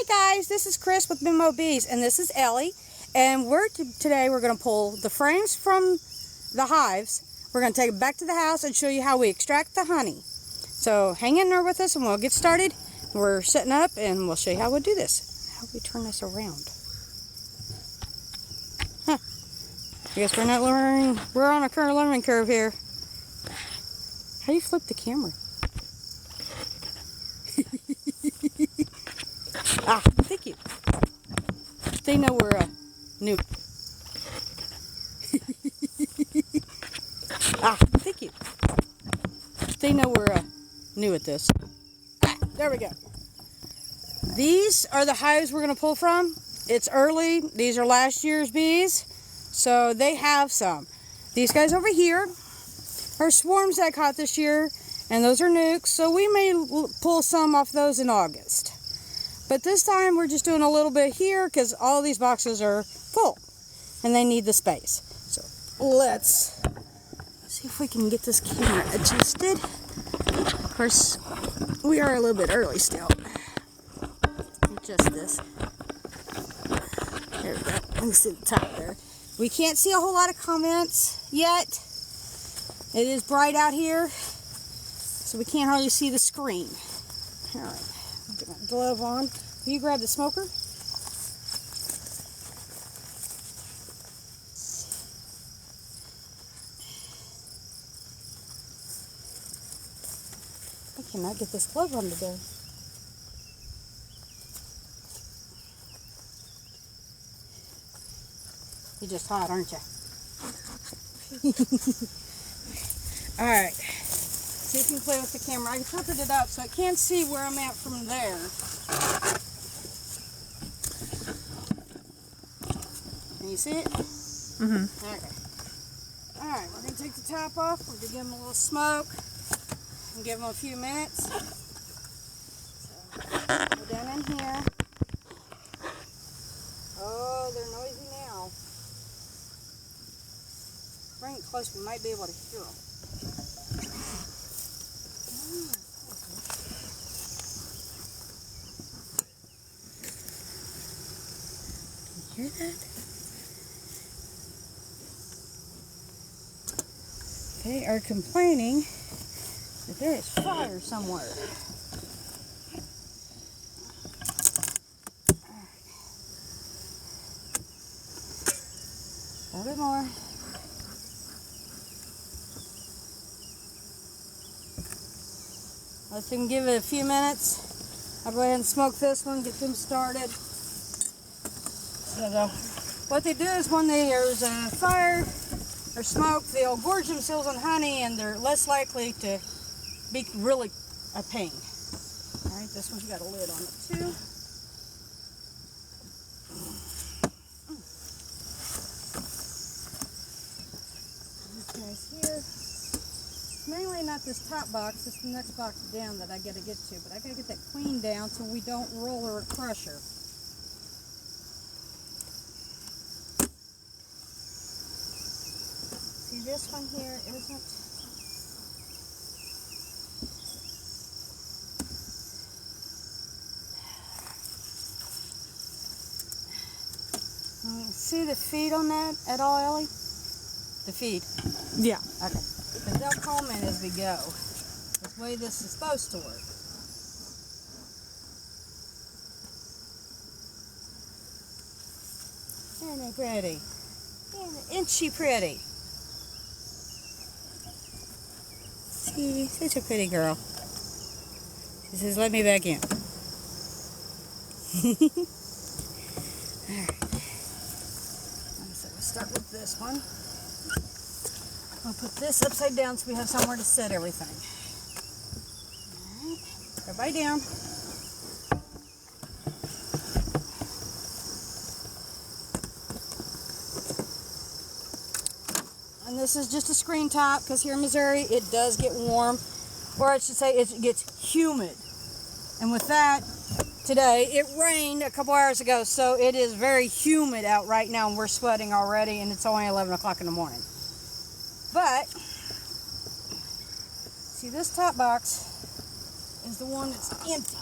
Hi guys, this is Chris with Memo Bees, and this is Ellie, and today we're going to pull the frames from the hives. We're going to take it back to the house and show you how we extract the honey. So hang in there with us and we'll get started. We're setting up and we'll show you how we do this. How do we turn this around? Huh. I guess we're not learning. We're on a current learning curve here. How do you flip the camera? Thank you. They know we're new. Thank you. They know we're new at this. There we go. These are the hives we're going to pull from. It's early. These are last year's bees, so they have some. These guys over here are swarms that I caught this year, and those are nukes, so we may pull some off those in August. But this time we're just doing a little bit here because all these boxes are full and they need the space. So let's see if we can get this camera adjusted. Of course, we are a little bit early still. Adjust this. There we go. You can see the top there. We can't see a whole lot of comments yet. It is bright out here, so we can't hardly see the screen. All right. Get my glove on. Will you grab the smoker? I cannot get this glove on today. You're just hot, aren't you? Alright. See if you can play with the camera. I tilted it up so I can't see where I'm at from there. Can you see it? Mm-hmm. Okay. Alright, we're going to take the top off. We're going to give them a little smoke and give them a few minutes. So, go down in here. Oh, they're noisy now. Bring it close, we might be able to hear them. Hear that? They are complaining that there is fire somewhere. A little bit more. Let's give it a few minutes. I'll go ahead and smoke this one, get them started. So what they do is when there's a fire or smoke, they'll gorge themselves on honey and they're less likely to be really a pain. Alright, this one's got a lid on it too. These guys here. Mainly not this top box, it's the next box down that I gotta get to, but I gotta get that queen down so we don't roll her or crush her. See, this one here isn't. See the feed on that at all, Ellie? The feed? Yeah. Okay. But they'll comment as we go. That's the way this is supposed to work. Isn't it pretty? Isn't she pretty? See, such a pretty girl. She says, let me back in. Alright. So we'll start with this one. I'll put this upside down so we have somewhere to set everything. Alright. Everybody down. And this is just a screen top because here in Missouri it does get warm, or I should say it gets humid. And with that, today it rained a couple hours ago, so it is very humid out right now and we're sweating already, and it's only 11 o'clock in the morning. But see, this top box is the one that's empty.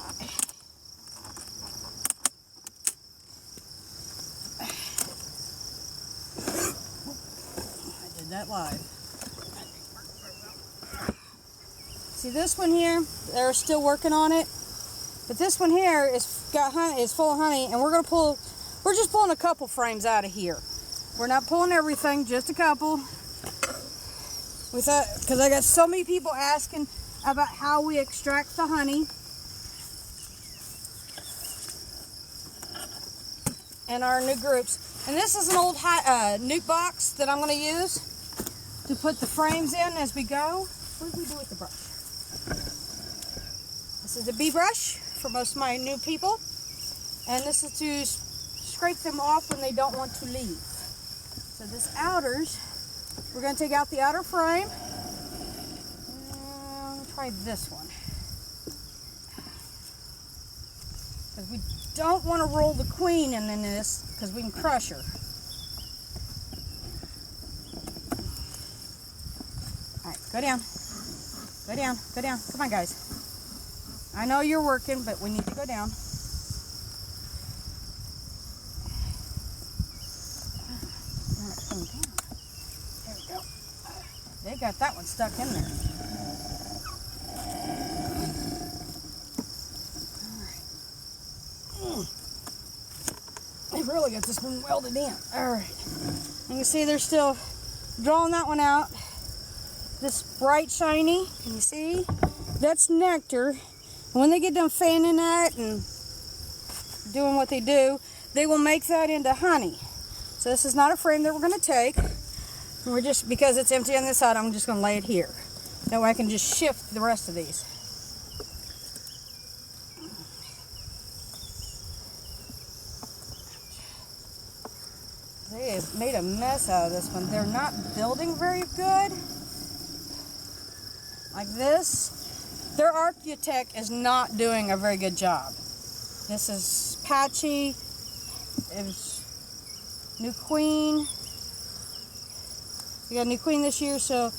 that live. See this one here? They're still working on it. But this one here is full of honey, and we're just pulling a couple frames out of here. We're not pulling everything, just a couple. We thought, because I got so many people asking about how we extract the honey. And our new groups. And this is an old nuke box that I'm going to use to put the frames in as we go. What did we do with the brush? This is a bee brush for most of my new people, and this is to scrape them off when they don't want to leave. So this outers, we're going to take out the outer frame. Try this one, because we don't want to roll the queen in this, because we can crush her. All right, go down, go down, go down. Come on, guys. I know you're working, but we need to go down. There we go. They got that one stuck in there. They really got this one welded in. All right. You can see they're still drawing that one out. This bright shiny, can you see? That's nectar. And when they get done fanning that and doing what they do, they will make that into honey. So this is not a frame that we're going to take. We're just, because it's empty on this side, I'm just going to lay it here. That way I can just shift the rest of these. They have made a mess out of this one. They're not building very good. Like this. Their architect is not doing a very good job. This is patchy. It's new queen. We got a new queen this year, so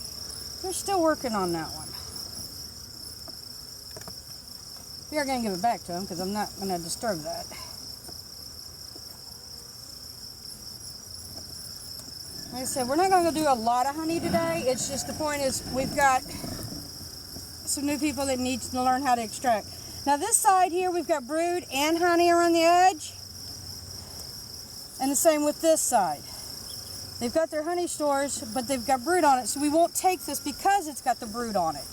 they're still working on that one. We are going to give it back to them because I'm not going to disturb that. Like I said, we're not going to do a lot of honey today. It's just the point is we've got some new people that need to learn how to extract. Now this side here, we've got brood and honey around the edge. And the same with this side. They've got their honey stores, but they've got brood on it. So we won't take this because it's got the brood on it.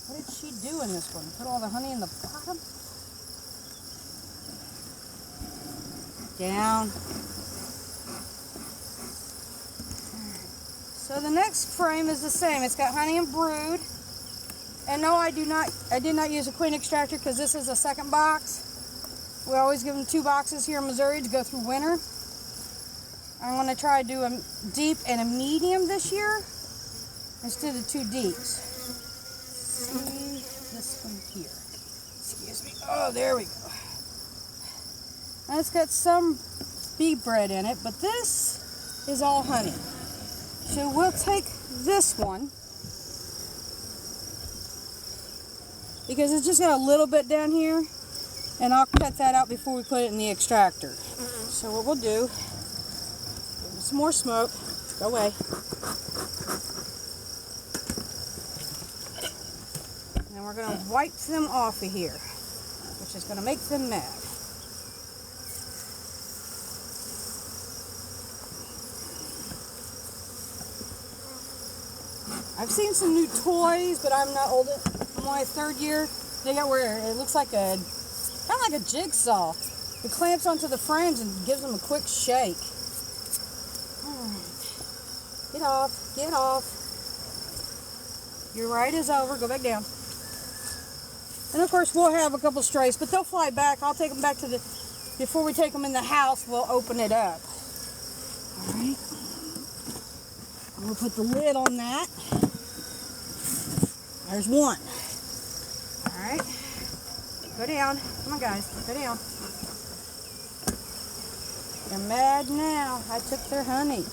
What did she do in this one? Put all the honey in the bottom? Down. So the next frame is the same. It's got honey and brood. And no, I did not use a queen extractor because this is a second box. We always give them 2 boxes here in Missouri to go through winter. I'm going to try to do a deep and a medium this year instead of 2 deeps. See this one here. Excuse me. Oh, there we go. Now it's got some bee bread in it, but this is all honey. So we'll take this one because it's just got a little bit down here, and I'll cut that out before we put it in the extractor. So what we'll do, some more smoke, go away. And then we're going to wipe them off of here, which is going to make them mad. I've seen some new toys, but I'm not old. I'm my 3rd year. They got where it looks like kind of like a jigsaw. It clamps onto the frames and gives them a quick shake. Get off, get off. Your ride is over. Go back down. And of course, we'll have a couple strays, but they'll fly back. I'll take them back to the. Before we take them in the house, we'll open it up. All right. We'll put the lid on that. There's one. All right. Go down. Come on, guys. Go down. They're mad now. I took their honey.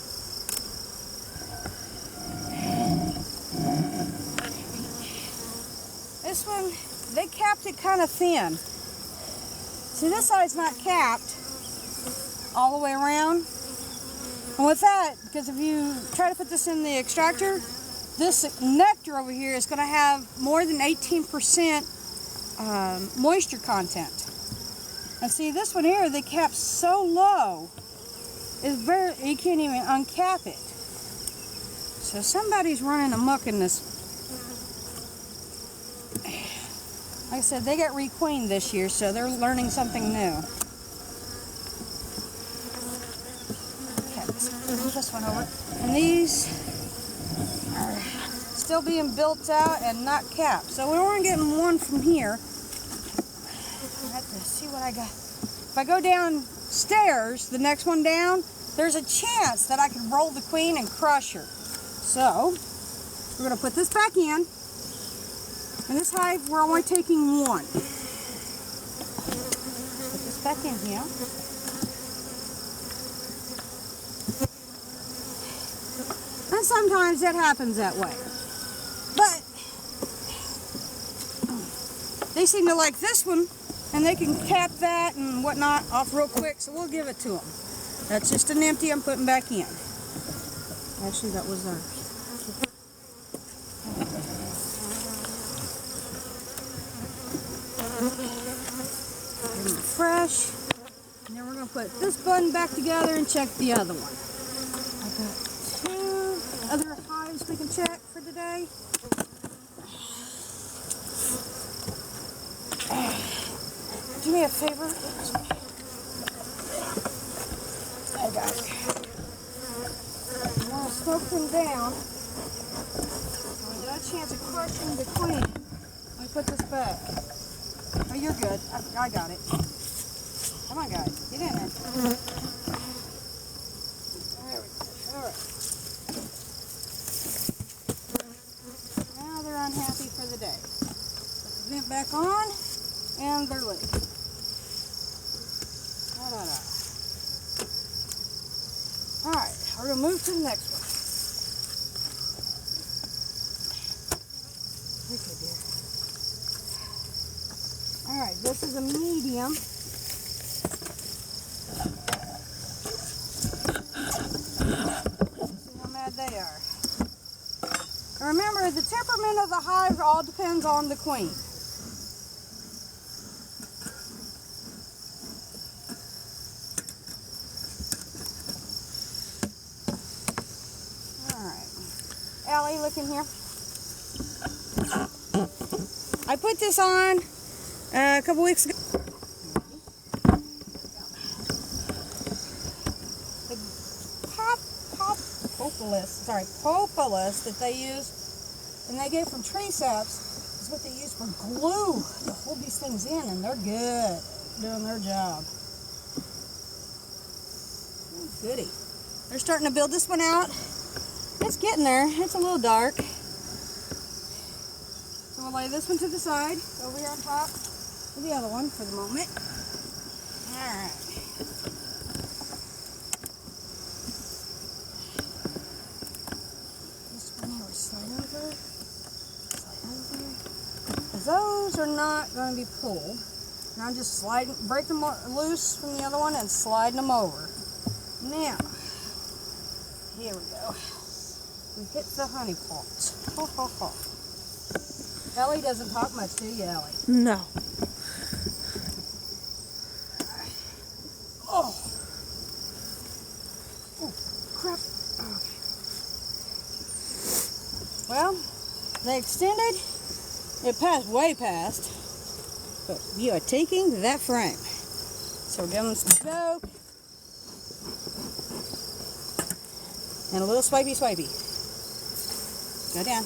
This one, they capped it kind of thin. See, this side's not capped all the way around. And with that, because if you try to put this in the extractor, this nectar over here is going to have more than 18% moisture content. And see, this one here, they cap so low, you can't even uncap it. So somebody's running amok in this. Like I said, they got requeened this year, so they're learning something new. Okay, let's move this one over. And these are still being built out and not capped. So we're only getting one from here. I have to see what I got. If I go downstairs, the next one down, there's a chance that I could roll the queen and crush her. So we're going to put this back in. In this hive, we're only taking one. Put this back in here. And sometimes that happens that way. But they seem to like this one, and they can cap that and whatnot off real quick, so we'll give it to them. That's just an empty I'm putting back in. Actually, that was ours. Fresh. And then we're going to put this button back together and check the other one. I've got 2 other hives we can check for today. Do me a favor. I got it. I want to smoke them down. I got a chance of crushing the queen. Let me put this back. Oh, you're good. I got it. Come on, guys. Get in there. There we go. All right. Now they're unhappy for the day. Put the vent back on, and they're lit. Da-da-da. All right. We're going to move to the next one. Okay, dear. All right, this is a medium. Let's see how mad they are. And remember, the temperament of the hive all depends on the queen. All right. Allie, look in here. I put this on a couple weeks ago. The propolis that they use, and they get from tree saps, is what they use for glue to hold these things in, and they're good, doing their job. Oh, goody. They're starting to build this one out. It's getting there. It's a little dark. So we'll lay this one to the side, over here on top of the other one for the moment. All right. Those are not going to be pulled. And I'm just breaking them loose from the other one and sliding them over. Now, here we go. We hit the honey pot. Ho, ho, ho. Ellie doesn't talk much, do you, Ellie? No. Oh. Oh, crap. Okay. Well, they extended. It passed way past, but you are taking that frame. So we're giving them some soak and a little swipey. Go down.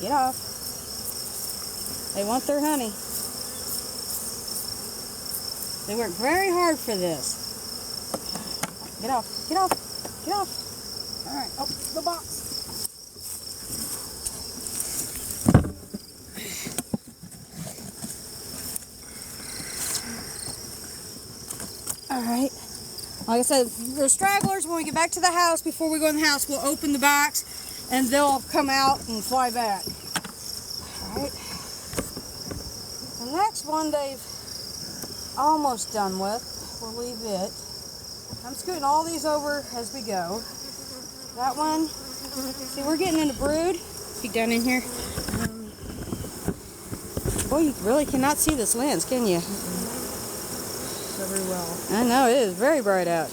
Get off. They want their honey. They work very hard for this. Get off. Get off. Get off. All right, oh, the box. All right. Like I said, the stragglers, when we get back to the house, before we go in the house, we'll open the box and they'll come out and fly back. All right. The next one, they've almost done with. We'll leave it. I'm scooting all these over as we go. That one, see, we're getting into brood. Peek down in here. Boy, you really cannot see this lens, can you? Very well. I know, it is very bright out.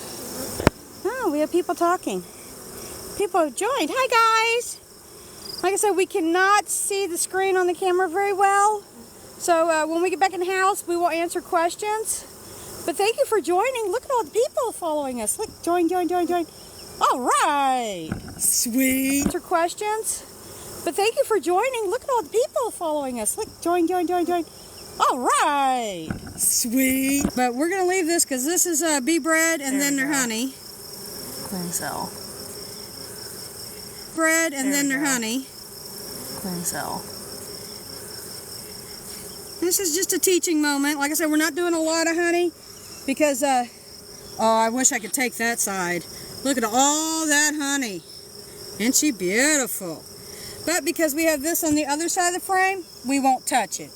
Oh, we have people talking. People have joined. Hi, guys. Like I said, we cannot see the screen on the camera very well. So when we get back in the house, we will answer questions. But thank you for joining. Look at all the people following us. Look, join. All right. Sweet. Answer questions. But thank you for joining. Look at all the people following us. Look, join. All right. Sweet. But we're going to leave this because this is bee bread and then their honey. Queen cell. Bread and then their honey. Queen cell. This is just a teaching moment. Like I said, we're not doing a lot of honey because, oh, I wish I could take that side. Look at all that honey. Isn't she beautiful? But because we have this on the other side of the frame, we won't touch it.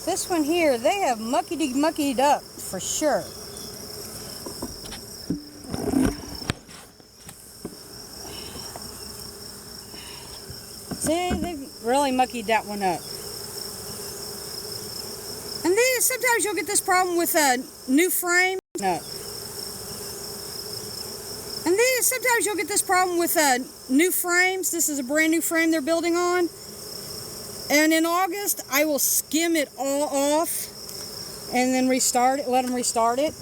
This one here, they have muckied up for sure. See, they've really muckied that one up. And then sometimes you'll get this problem with new frames. No. And then sometimes you'll get this problem with new frames. This is a brand new frame they're building on. And in August, I will skim it all off and then restart it, let them restart it.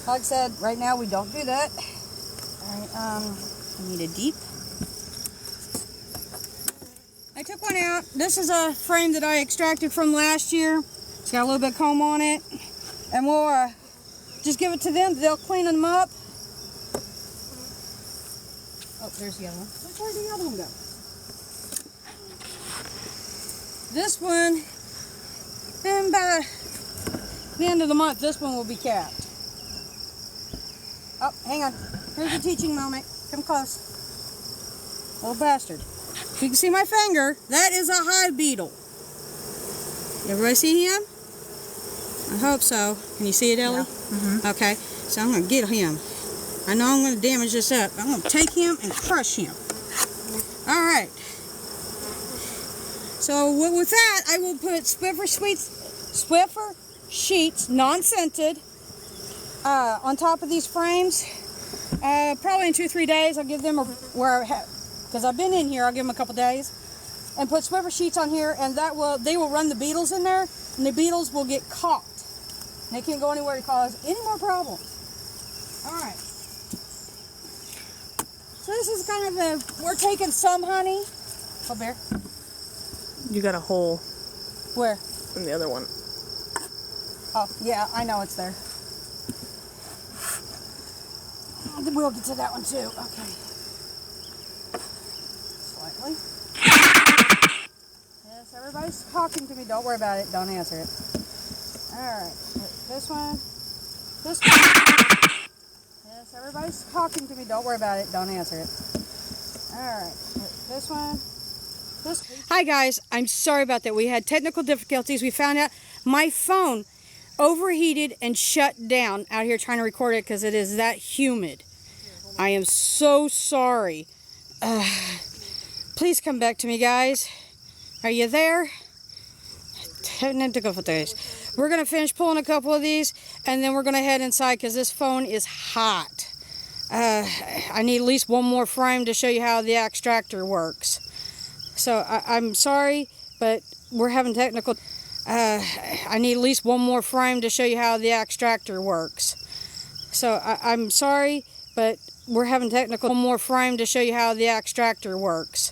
Like I said, right now we don't do that. All right, I need a deep. I took one out. This is a frame that I extracted from last year. It's got a little bit of comb on it. And we'll just give it to them. They'll clean them up. Oh, there's the other one. Where'd the other one go? This one, and by the end of the month, this one will be capped. Oh, hang on. Here's a teaching moment. Come close. Little bastard. If you can see my finger, that is a hive beetle. Everybody see him? I hope so. Can you see it, Ellie? Yeah. Okay, so I'm going to get him. I know I'm going to damage this up. I'm going to take him and crush him. All right. So with that, I will put Swiffer sheets, non-scented, on top of these frames. Probably in 2-3 days, I'll give them because I've been in here, I'll give them a couple days, and put Swiffer sheets on here, and they will run the beetles in there, and the beetles will get caught. And they can't go anywhere to cause any more problems. All right. So this is kind of we're taking some honey. Oh, Bear. You got a hole. Where? In the other one. Oh, yeah, I know it's there. We'll get to that one too. Okay. Slightly. Yes, everybody's talking to me. Don't worry about it. Don't answer it. Alright. This one. This one. Yes, everybody's talking to me. Don't worry about it. Don't answer it. Alright. This one. Hi guys, I'm sorry about that. We had technical difficulties. We found out my phone overheated and shut down out here trying to record it because it is that humid. I am so sorry. Please come back to me, guys. Are you there? Technical difficulties. We're going to finish pulling a couple of these and then we're going to head inside because this phone is hot. I need at least one more frame to show you how the extractor works. So I'm sorry, but we're having technical. I need at least one more frame to show you how the extractor works. So I'm sorry, but we're having technical. One more frame to show you how the extractor works.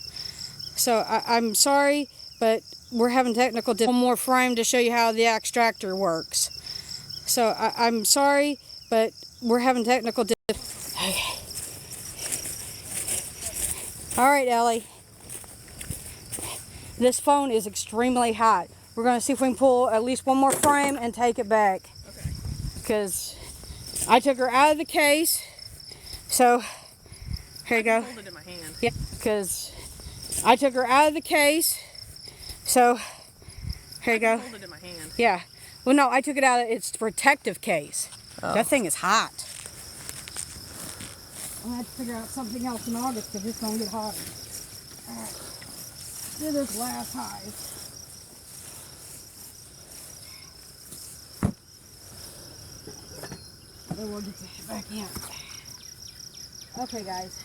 So I'm sorry, but we're having technical. One more frame to show you how the extractor works. So I'm sorry, but we're having technical. Okay. All right, Ellie. This phone is extremely hot. We're going to see if we can pull at least one more frame and take it back. Okay. Because I took her out of the case. So, here you go. Hold it in my hand. Yeah, because I took her out of the case. So, here you go. Hold it in my hand. Yeah. Well, no, I took it out of its protective case. Oh. That thing is hot. I'm going to have to figure out something else in August because it's going to get hotter. All right. Do this last hive. Then we'll get this back in. Okay, guys.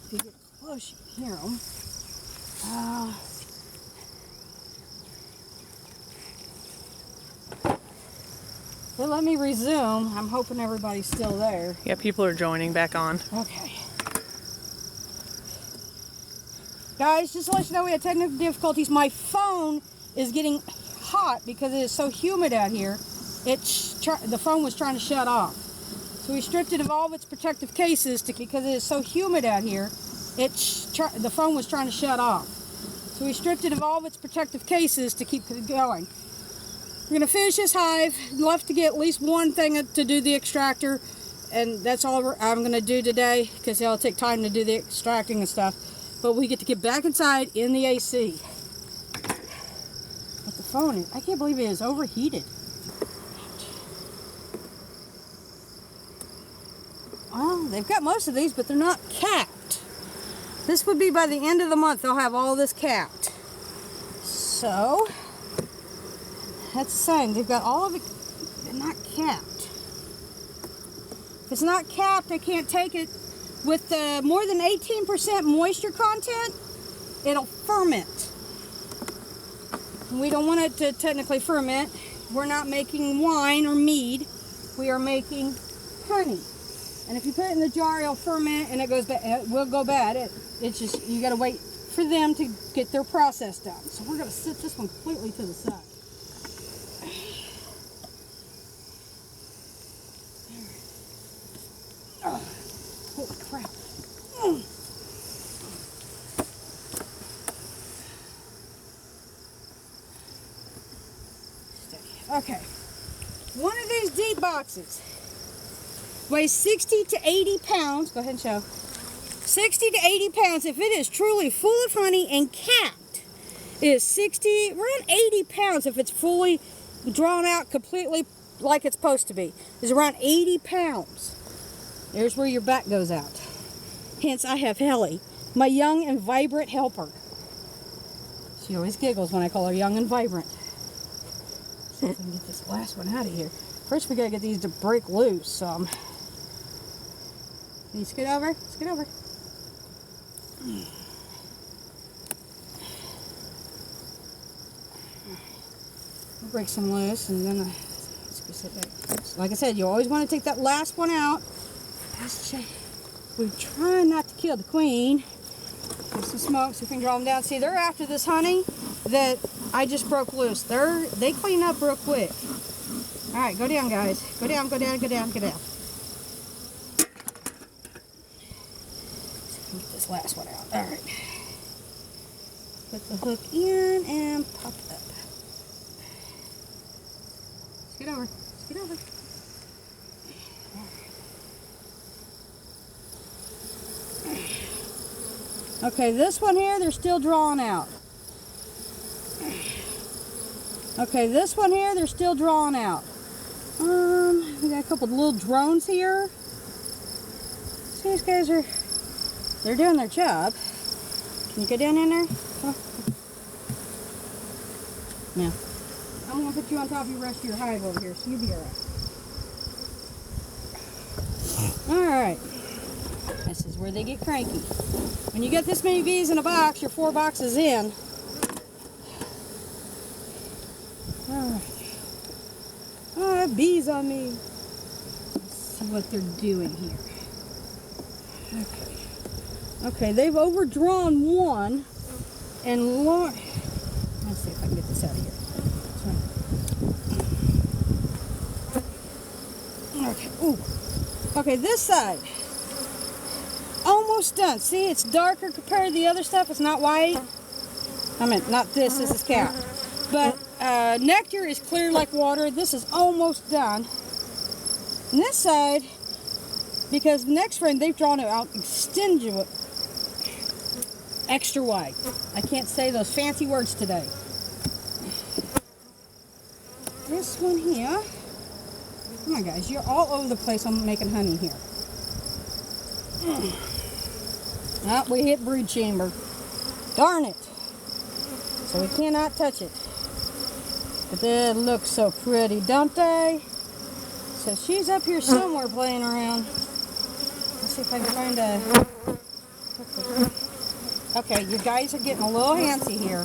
If you get close, you can hear them. But let me resume. I'm hoping everybody's still there. Yeah, people are joining back on. Okay. Guys, just to let you know, we had technical difficulties. My phone is getting hot because it is so humid out here. The phone was trying to shut off. So we stripped it of all of its protective cases because it is so humid out here. The phone was trying to shut off. So we stripped it of all of its protective cases to keep it going. We're going to finish this hive. Left to get at least one thing to do the extractor. And that's all I'm going to do today because it'll take time to do the extracting and stuff. But we get to get back inside in the AC. But the phone, I can't believe it is overheated. Well, they've got most of these, but they're not capped. This would be by the end of the month, they'll have all this capped. So, that's the sign. They've got all of it, they're not capped. If it's not capped, I can't take it. With more than 18% moisture content, it'll ferment. We don't want it to technically ferment. We're not making wine or mead. We are making honey. And if you put it in the jar, it'll ferment and it goes bad. It will go bad. It's just, you gotta wait for them to get their process done. So we're gonna set this one completely to the side. Oh, holy crap. Okay. One of these deep boxes weighs 60 to 80 pounds. Go ahead and show. 60 to 80 pounds. If it is truly full of honey and capped, it is around 80 pounds if it's fully drawn out completely like it's supposed to be. It's around 80 pounds. There's where your back goes out. Hence, I have Helly, my young and vibrant helper. She always giggles when I call her young and vibrant. See if I can get this last one out of here. First, we gotta get these to break loose. Can you scoot over? Scoot over. We'll break some loose, and then let's go sit there. Like I said, you always want to take that last one out. We're trying not to kill the queen. There's some smoke, so we can draw them down. See, they're after this honey that I just broke loose. They clean up real quick. All right, go down, guys. Go down, go down, go down, go down. So get this last one out. All right. Put the hook in and pop it up. Scoot over. Scoot over. Okay, this one here, they're still drawing out. Okay, this one here, they're still drawing out. We got a couple of little drones here. See, these guys they're doing their job. Can you go down in there? Come on. Now, I'm gonna put you on top of the rest of your hive over here, so you'll be all right. This is where they get cranky. When you get this many bees in a box, you're 4 boxes in. Alright. Oh, I have bees on me. Let's see what they're doing here. Okay. Okay, they've overdrawn one. And Lord, let's see if I can get this out of here. Okay. Ooh. Okay, this side. Almost done. See, it's darker compared to the other stuff. It's not white. I mean, not this. This is capped. But nectar is clear like water. This is almost done. And this side, because next rain they've drawn it out extra wide. I can't say those fancy words today. This one here. Come on, guys, you're all over the place. I'm making honey here. Ah, we hit brood chamber. Darn it. So we cannot touch it. But they look so pretty, don't they? So she's up here somewhere playing around. Let's see if I can find a... Okay, you guys are getting a little antsy here. I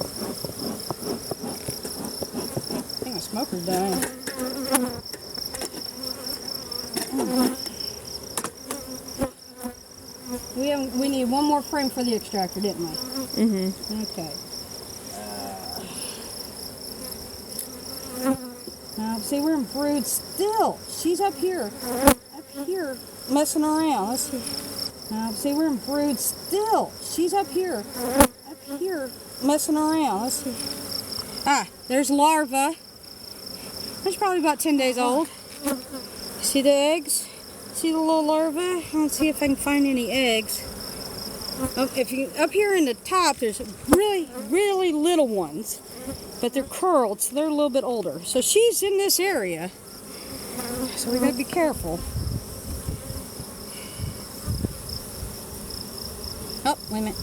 think my smoker's dying. We need one more frame for the extractor, didn't we? Mm-hmm. Okay. Now, see, we're in brood still. She's up here messing around. Let's see. Now, see, we're in brood still. She's up here messing around. Let's see. Ah, there's larva. There's probably about 10 days old. See the eggs? See the little larva? Let's see if I can find any eggs. Up here in the top, there's really, really little ones. But they're curled, so they're a little bit older. So she's in this area. So we gotta be careful. Oh, wait a minute.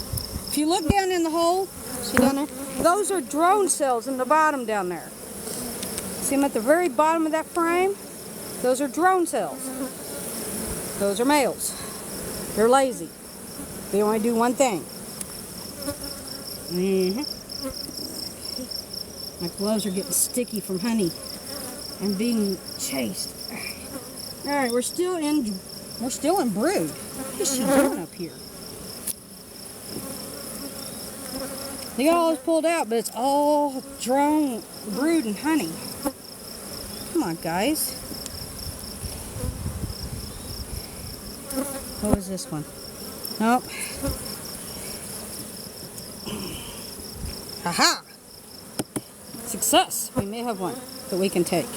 If you look down in the hole, see down there? Those are drone cells in the bottom down there. See them at the very bottom of that frame? Those are drone cells. Those are males. They're lazy. They only do one thing. My gloves are getting sticky from honey and being chased. All right, we're still in brood. What is she doing up here? They got all this pulled out, but it's all drone brood and honey. Come on, guys. What was this one? Nope. Aha! Success! We may have one that we can take.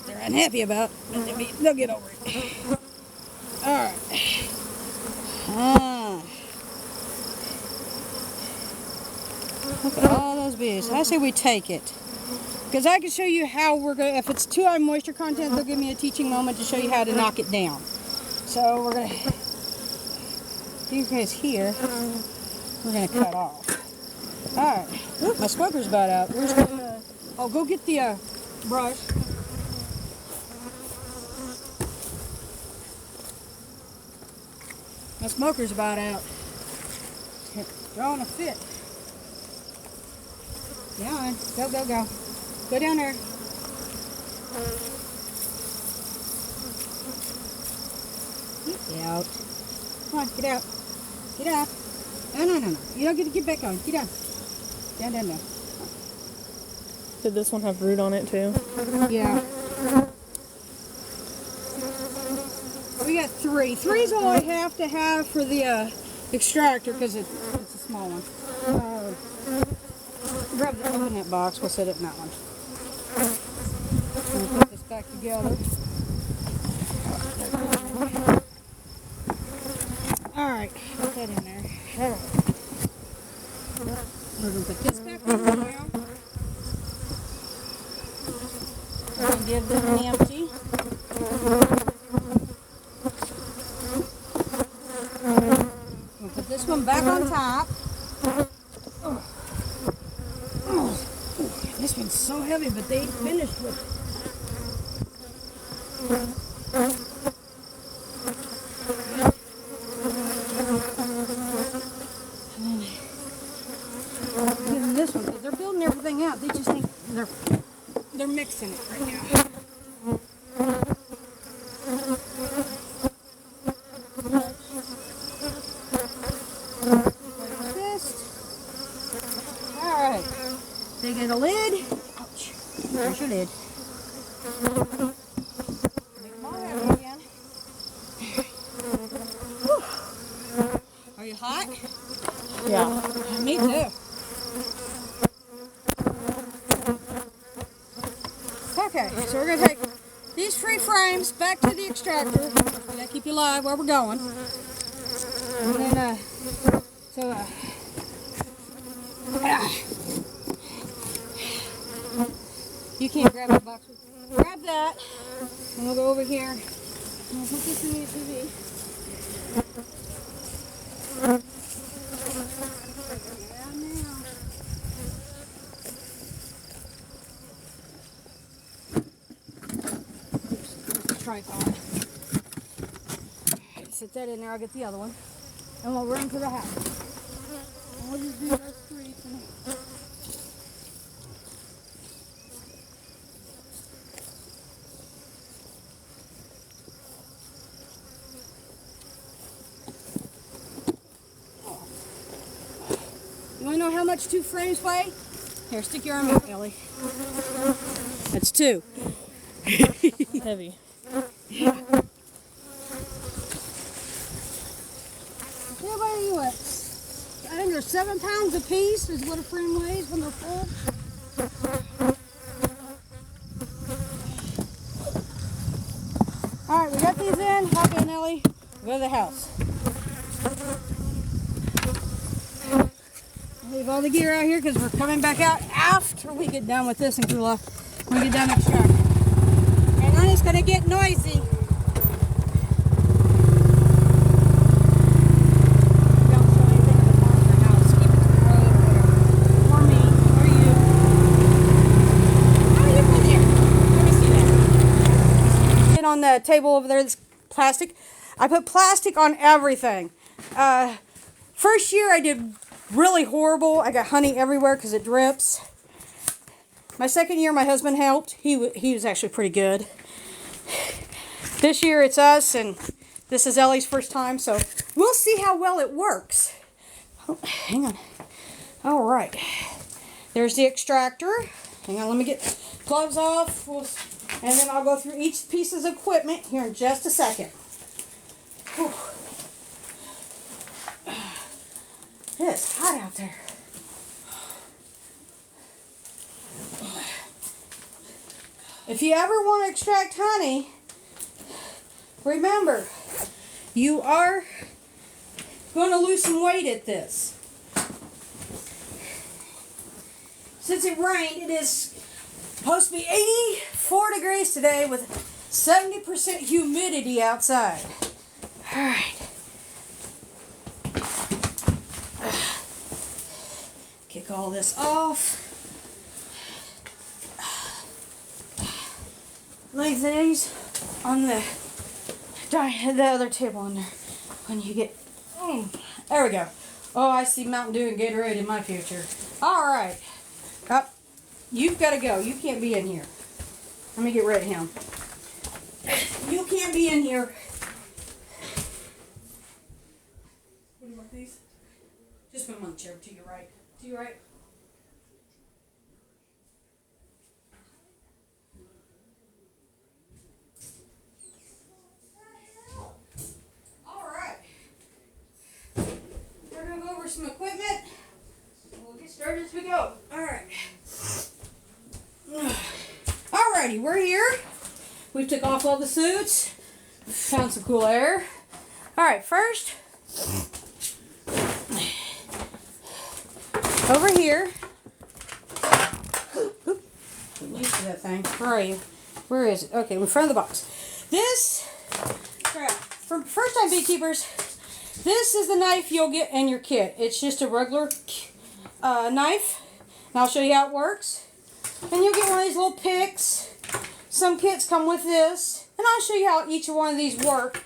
They're unhappy about, but they'll get over it. Alright. Look at all those bees. I say we take it. Because I can show you how we're going to, if it's too high moisture content, they'll give me a teaching moment to show you how to knock it down. So we're going to, these guys here, we're going to cut off. Alright. My smoker's about out. Where's the, oh, go get the brush. My smoker's about out. Drawing a fit. Yeah, go, go, go. Go down there. Get out. Come on, get out. Get out. No, no, no, no. You don't get to get back on. Get down. Down, down, down. Did this one have brood on it too? Yeah. We got three. Three's all I have to have for the extractor because it's a small one. Grab the open that box. We'll set it in that one. We'll put this back together. All right, put that in there. All right. We're gonna put this back on now. We're gonna give this an empty. We'll put this one back on top. This one's so heavy, but they ain't finished with it. Give them this one, because they're building everything out. They just think they're mixing it right now. They get a lid. Ouch. There's your lid. Make them all happy again. Whew. Are you hot? Yeah. Me too. we're gonna take these free frames back to the extractor. We gotta keep you alive where we're going. And then, you can't grab that box. Grab that, and we'll go over here. And we'll put this in the TV. Tripod. Sit that in there, I'll get the other one. And we'll run to the house. And we'll just do those three tonight. You want to know how much 2 frames weigh? Here, stick your arm out, Ellie. That's 2. Heavy. Yeah, what are you at? Under 7 pounds a piece is what a frame weighs when they're full. Alright, we got these in. Hop in, Ellie. Go to the house. Leave all the gear out here because we're coming back out after we get done with this and cool off. When we get done extracting. And then it's going to get noisy. On the table over there, this plastic. I put plastic on everything. First year I did really horrible. I got honey everywhere because it drips. My second year my husband helped. He was actually pretty good. This year it's us, and this is Ellie's first time, so we'll see how well it works. Oh, hang on. All right. There's the extractor. Hang on, let me get gloves off. And then I'll go through each piece's equipment here in just a second. Whew. It's hot out there. If you ever want to extract honey, remember, you are going to lose some weight at this. Since it rained, it is supposed to be 84 degrees today with 70% humidity outside. All right. Kick all this off. Leave these on the other table in there when you get. There we go. Oh, I see Mountain Dew and Gatorade in my future. All right. Up. You've got to go. You can't be in here. Let me get rid of him. You can't be in here. What do you want these? Just put them on the chair to your right. To your right. All right. We're going to go over some equipment. We'll get started as we go. All right. Alrighty, we're here. We took off all the suits. Found some cool air. Alright, first, over here. Get used to that thing. Where are you? Where is it? Okay, in front of the box. This, for first time beekeepers, this is the knife you'll get in your kit. It's just a regular knife. And I'll show you how it works. And you'll get one of these little picks. Some kits come with this. And I'll show you how each one of these work.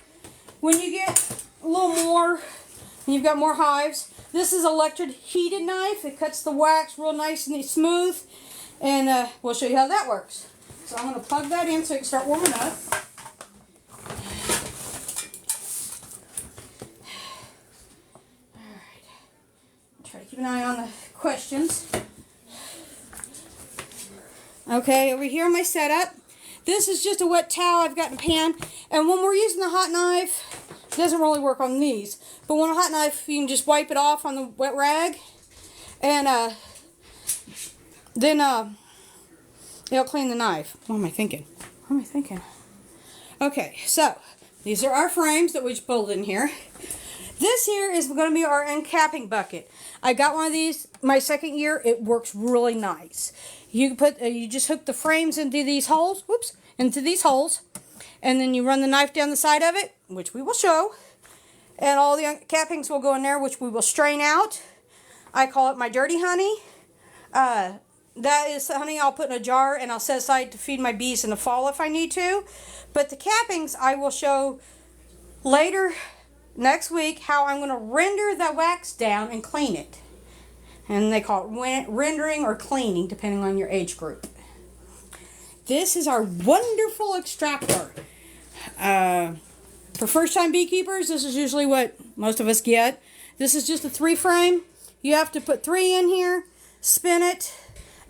When you get a little more, and you've got more hives, this is an electric heated knife. It cuts the wax real nice and smooth. And we'll show you how that works. So I'm going to plug that in so it can start warming up. Alright. Try to keep an eye on the questions. Okay, over here on my setup, this is just a wet towel I've got in a pan, and when we're using the hot knife, it doesn't really work on these, but when a hot knife, you can just wipe it off on the wet rag, and then it'll clean the knife. What am I thinking? Okay, so these are our frames that we just pulled in here. This here is going to be our uncapping bucket. I got one of these my second year. It works really nice. You put you just hook the frames into these holes. Whoops, into these holes, and then you run the knife down the side of it, which we will show, and all the uncappings will go in there, which we will strain out. I call it my dirty honey. That is the honey I'll put in a jar and I'll set aside to feed my bees in the fall if I need to. But the cappings I will show later next week how I'm going to render the wax down and clean it. And they call it rendering or cleaning depending on your age group. This is our wonderful extractor. For first time beekeepers, this is usually what most of us get. This is just a 3 frame. You have to put 3 in here, spin it,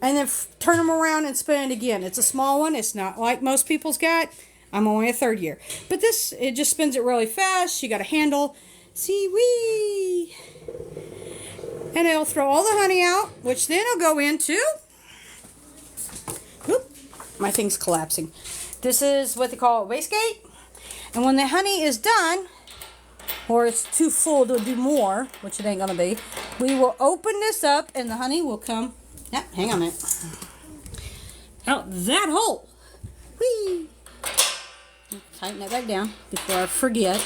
and then turn them around and spin it again. It's a small one. It's not like most people's got. I'm only a 3rd year. But this, it just spins it really fast. You got a handle. See, wee! And it'll throw all the honey out, which then it'll go into... Whoop! My thing's collapsing. This is what they call a wastegate. And when the honey is done, or it's too full to do more, which it ain't going to be, we will open this up and the honey will come... Yep, hang on a minute. Out that hole. Whee! Tighten that back down before I forget.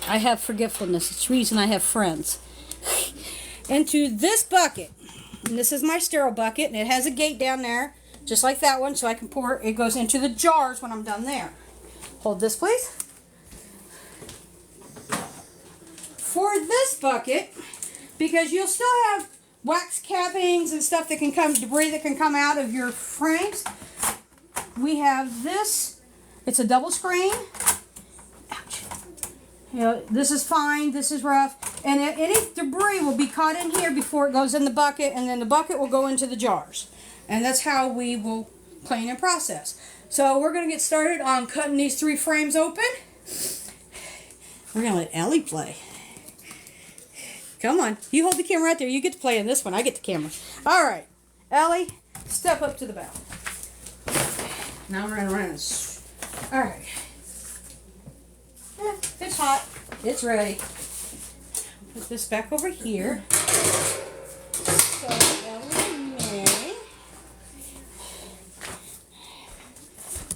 I have forgetfulness. It's the reason I have friends. Into this bucket. And this is my sterile bucket, and it has a gate down there, just like that one, so I can pour it. It goes into the jars when I'm done there. Hold this, please. For this bucket, because you'll still have wax cappings and stuff that can come, debris that can come out of your frames. We have this. It's a double screen. Ouch. You know, this is fine. This is rough. And any debris will be caught in here before it goes in the bucket, and then the bucket will go into the jars. And that's how we will clean and process. So we're going to get started on cutting these 3 frames open. We're going to let Ellie play. Come on. You hold the camera right there. You get to play in this one. I get the camera. All right. Ellie, step up to the bow. Now I'm running around. All right. It's hot. It's ready. Put this back over here. So Ellie may...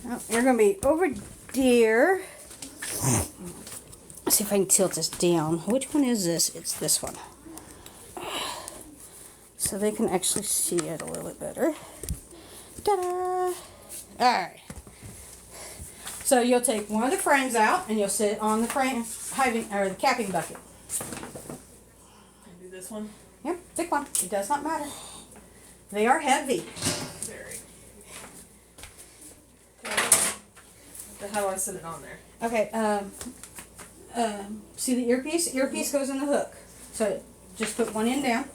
Oh, you're going to be over there. Let's see if I can tilt this down. Which one is this? It's this one. So they can actually see it a little bit better. Ta-da! Alright. So you'll take one of the frames out and you'll sit on the frame or the capping bucket. Do this one? Yep, thick one. It does not matter. They are heavy. Very. How do I sit it on there? Okay, see the earpiece? The earpiece goes in the hook. So just put one end down.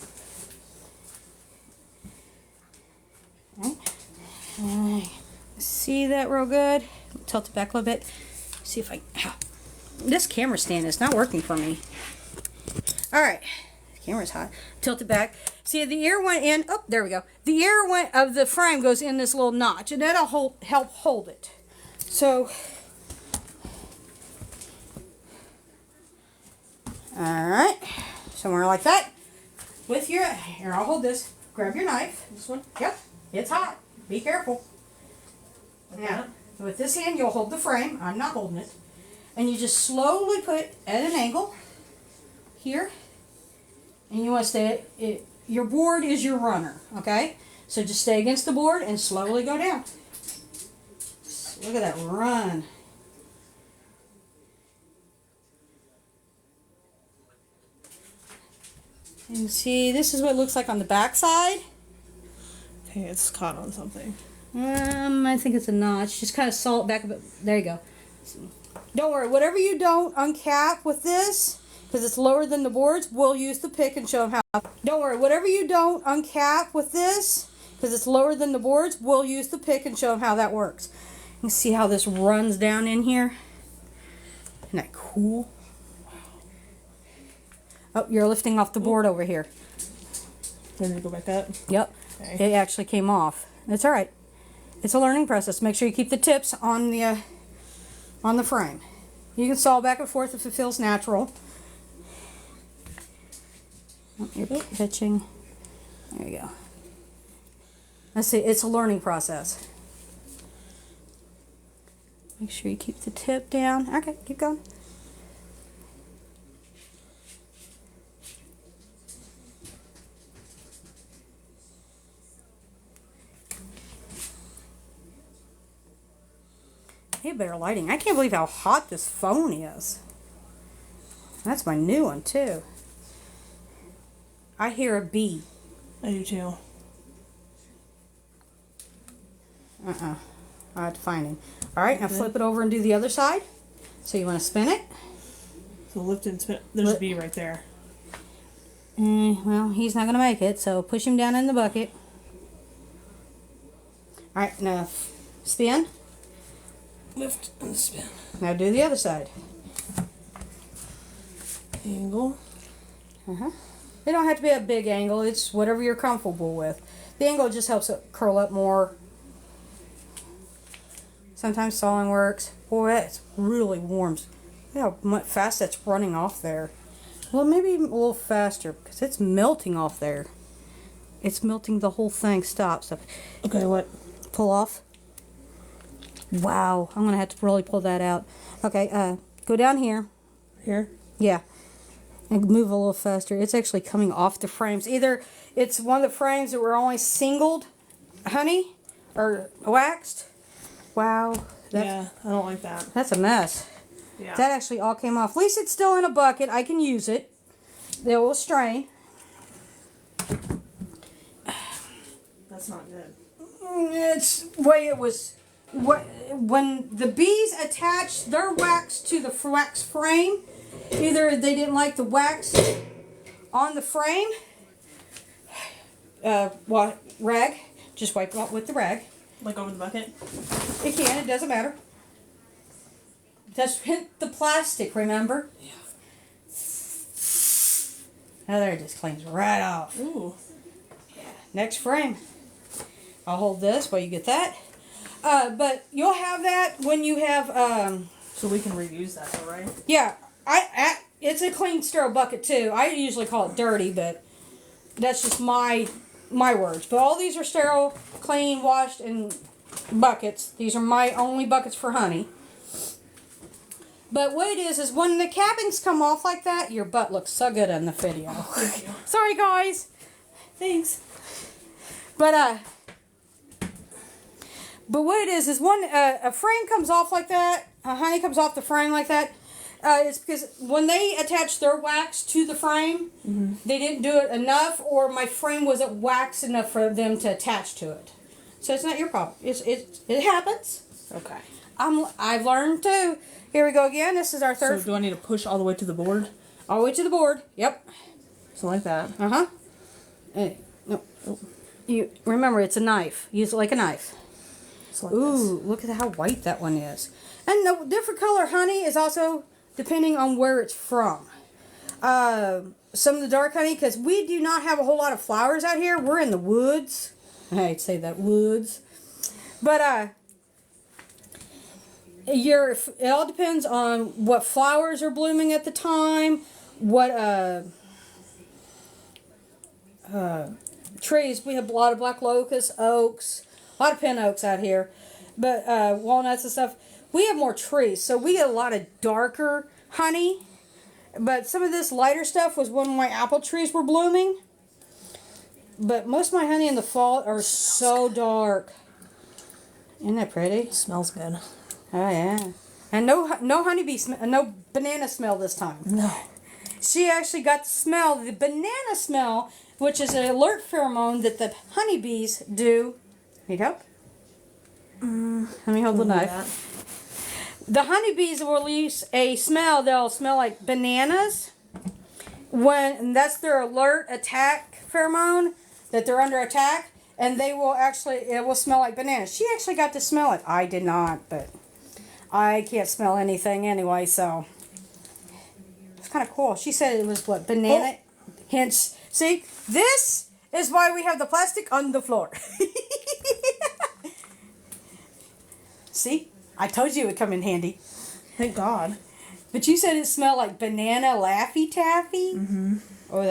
Okay. See that real good? Tilt it back a little bit. See if I... Ow. This camera stand is not working for me. Alright. The camera's hot. Tilt it back. See, the ear went in... Oh, there we go. The ear of the frame goes in this little notch, and that'll help hold it. So... Alright, somewhere like that. With your, here, I'll hold this. Grab your knife. This one? Yep, it's hot. Be careful. Now, with this hand, you'll hold the frame. I'm not holding it. And you just slowly put at an angle here. And you want to stay, your board is your runner, okay? So just stay against the board and slowly go down. Look at that run. And see, this is what it looks like on the back side. Okay, it's caught on something. I think it's a notch. Just kind of saw it back a bit. There you go. Don't worry. Whatever you don't uncap with this, because it's lower than the boards, we'll use the pick and show them how. Don't worry. Whatever you don't uncap with this, because it's lower than the boards, we'll use the pick and show them how that works. You can see how this runs down in here. Isn't that cool? Oh, you're lifting off the board over here. Did it go back up? Yep. Okay. It actually came off. It's all right. It's a learning process. Make sure you keep the tips on the frame. You can saw back and forth if it feels natural. Oh, you're pitching. There you go. Let's see. It's a learning process. Make sure you keep the tip down. Okay, keep going. Hey, better lighting. I can't believe how hot this phone is. That's my new one, too. I hear a bee. I do too. I have to find him. All right, now flip it over and do the other side. So you want to spin it? So lift and spin. There's a bee right there. Well, he's not going to make it, so push him down in the bucket. All right, now spin. Lift and spin. Now do the other side. Angle. It don't have to be a big angle. It's whatever you're comfortable with. The angle just helps it curl up more. Sometimes sawing works. Boy, it's really warm. Look how fast that's running off there. Well, maybe a little faster because it's melting off there. It's melting the whole thing. Stop. Okay, what? Pull off. Wow, I'm going to have to really pull that out. Okay, go down here. Here? Yeah. And move a little faster. It's actually coming off the frames. Either it's one of the frames that were only singled honey or waxed. Wow. Yeah, I don't like that. That's a mess. Yeah. That actually all came off. At least it's still in a bucket. I can use it. It will strain. That's not good. It's the way it was. When the bees attached their wax to the wax frame, either they didn't like the wax on the frame, rag, just wipe it out with the rag. Like over the bucket? It can, it doesn't matter. Just hit the plastic, remember? Yeah. Now there, it just cleans right off. Ooh. Yeah. Next frame. I'll hold this while you get that. But you'll have that when you have, So we can reuse that though, right? yeah, it's a clean sterile bucket too. I usually call it dirty, but that's just my words. But all these are sterile, clean, washed, and buckets. These are my only buckets for honey. But what it is when the cappings come off like that, your butt looks so good in the video. Oh, thank you. Sorry, guys. Thanks. But what it is when a frame comes off like that, a honey comes off the frame like that, it's because when they attach their wax to the frame, they didn't do it enough, or my frame wasn't waxed enough for them to attach to it. So it's not your problem. It happens. Okay. I've learned too. Here we go again. This is our third. So do I need to push all the way to the board? All the way to the board. Yep. So like that. Hey, no. You remember it's a knife. Use it like a knife. So like Ooh, look at how white that one is. And the different color honey is also depending on where it's from. Some of the dark honey, because we do not have a whole lot of flowers out here. We're in the woods. I'd say that woods. But it all depends on what flowers are blooming at the time, what trees. We have a lot of black locust, oaks, a lot of pin oaks out here, but walnuts and stuff. We have more trees, so we get a lot of darker honey. But some of this lighter stuff was when my apple trees were blooming. But most of my honey in the fall are so dark. Isn't that pretty? It smells good. Oh yeah, and no honeybee no banana smell this time. No. She actually got to smell the banana smell, which is an alert pheromone that the honeybees do. Need help? Let me hold the knife. The honeybees will release a smell. They'll smell like bananas. And that's their alert attack pheromone, that they're under attack, and it will smell like bananas. She actually got to smell it. I did not, but I can't smell anything anyway, so it's kind of cool. She said it was banana, hence, see, this is why we have the plastic on the floor. See? I told you it would come in handy. Thank God. But you said it smelled like banana Laffy Taffy? Mm-hmm. Oh,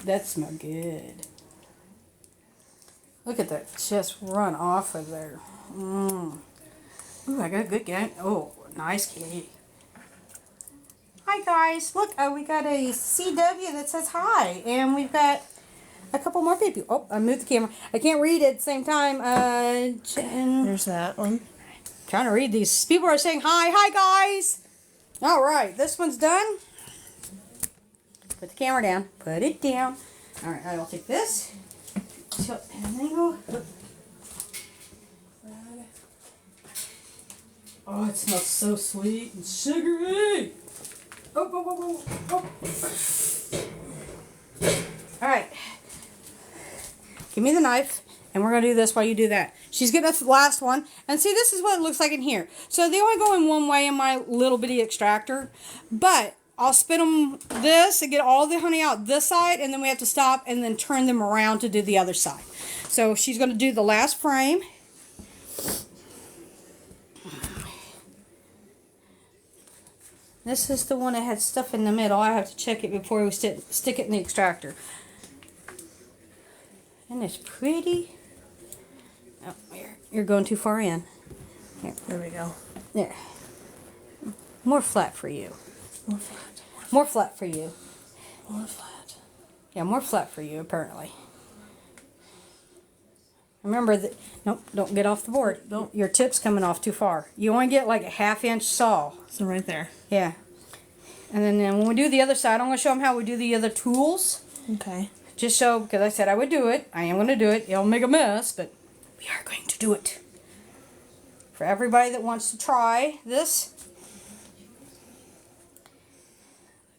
that smelled good. Look at that just run off of there. Ooh, I got a good guy. Oh, nice kitty. Hi, guys. Look, we got a CW that says hi. And we've got a couple more people. Oh, I moved the camera. I can't read at the same time. There's that one. Trying to read these. People are saying hi. Hi, guys. All right, this one's done. Put the camera down. Put it down. All right, I will take this. Tilt at an angle. Oh, it smells so sweet and sugary. Oh, oh, oh, oh, oh. All right. Give me the knife, and we're going to do this while you do that. She's getting the last one. And see, this is what it looks like in here. So they only go in one way in my little bitty extractor. But I'll spin them this and get all the honey out this side, and then we have to stop and then turn them around to do the other side. So she's going to do the last frame. This is the one that had stuff in the middle. I have to check it before we stick it in the extractor. Isn't this pretty? Oh, you're going too far in. Here. There we go. There. More flat for you. More flat. More flat for you. More flat. Yeah, more flat for you, apparently. Remember that. Nope, don't get off the board. Don't. Your tip's coming off too far. You only get like a 1/2 inch saw. So right there. Yeah. And then when we do the other side, I'm going to show them how we do the other tools. Okay. Just so, because I said I would do it. I am going to do it. It'll make a mess, but we are going to do it. For everybody that wants to try this.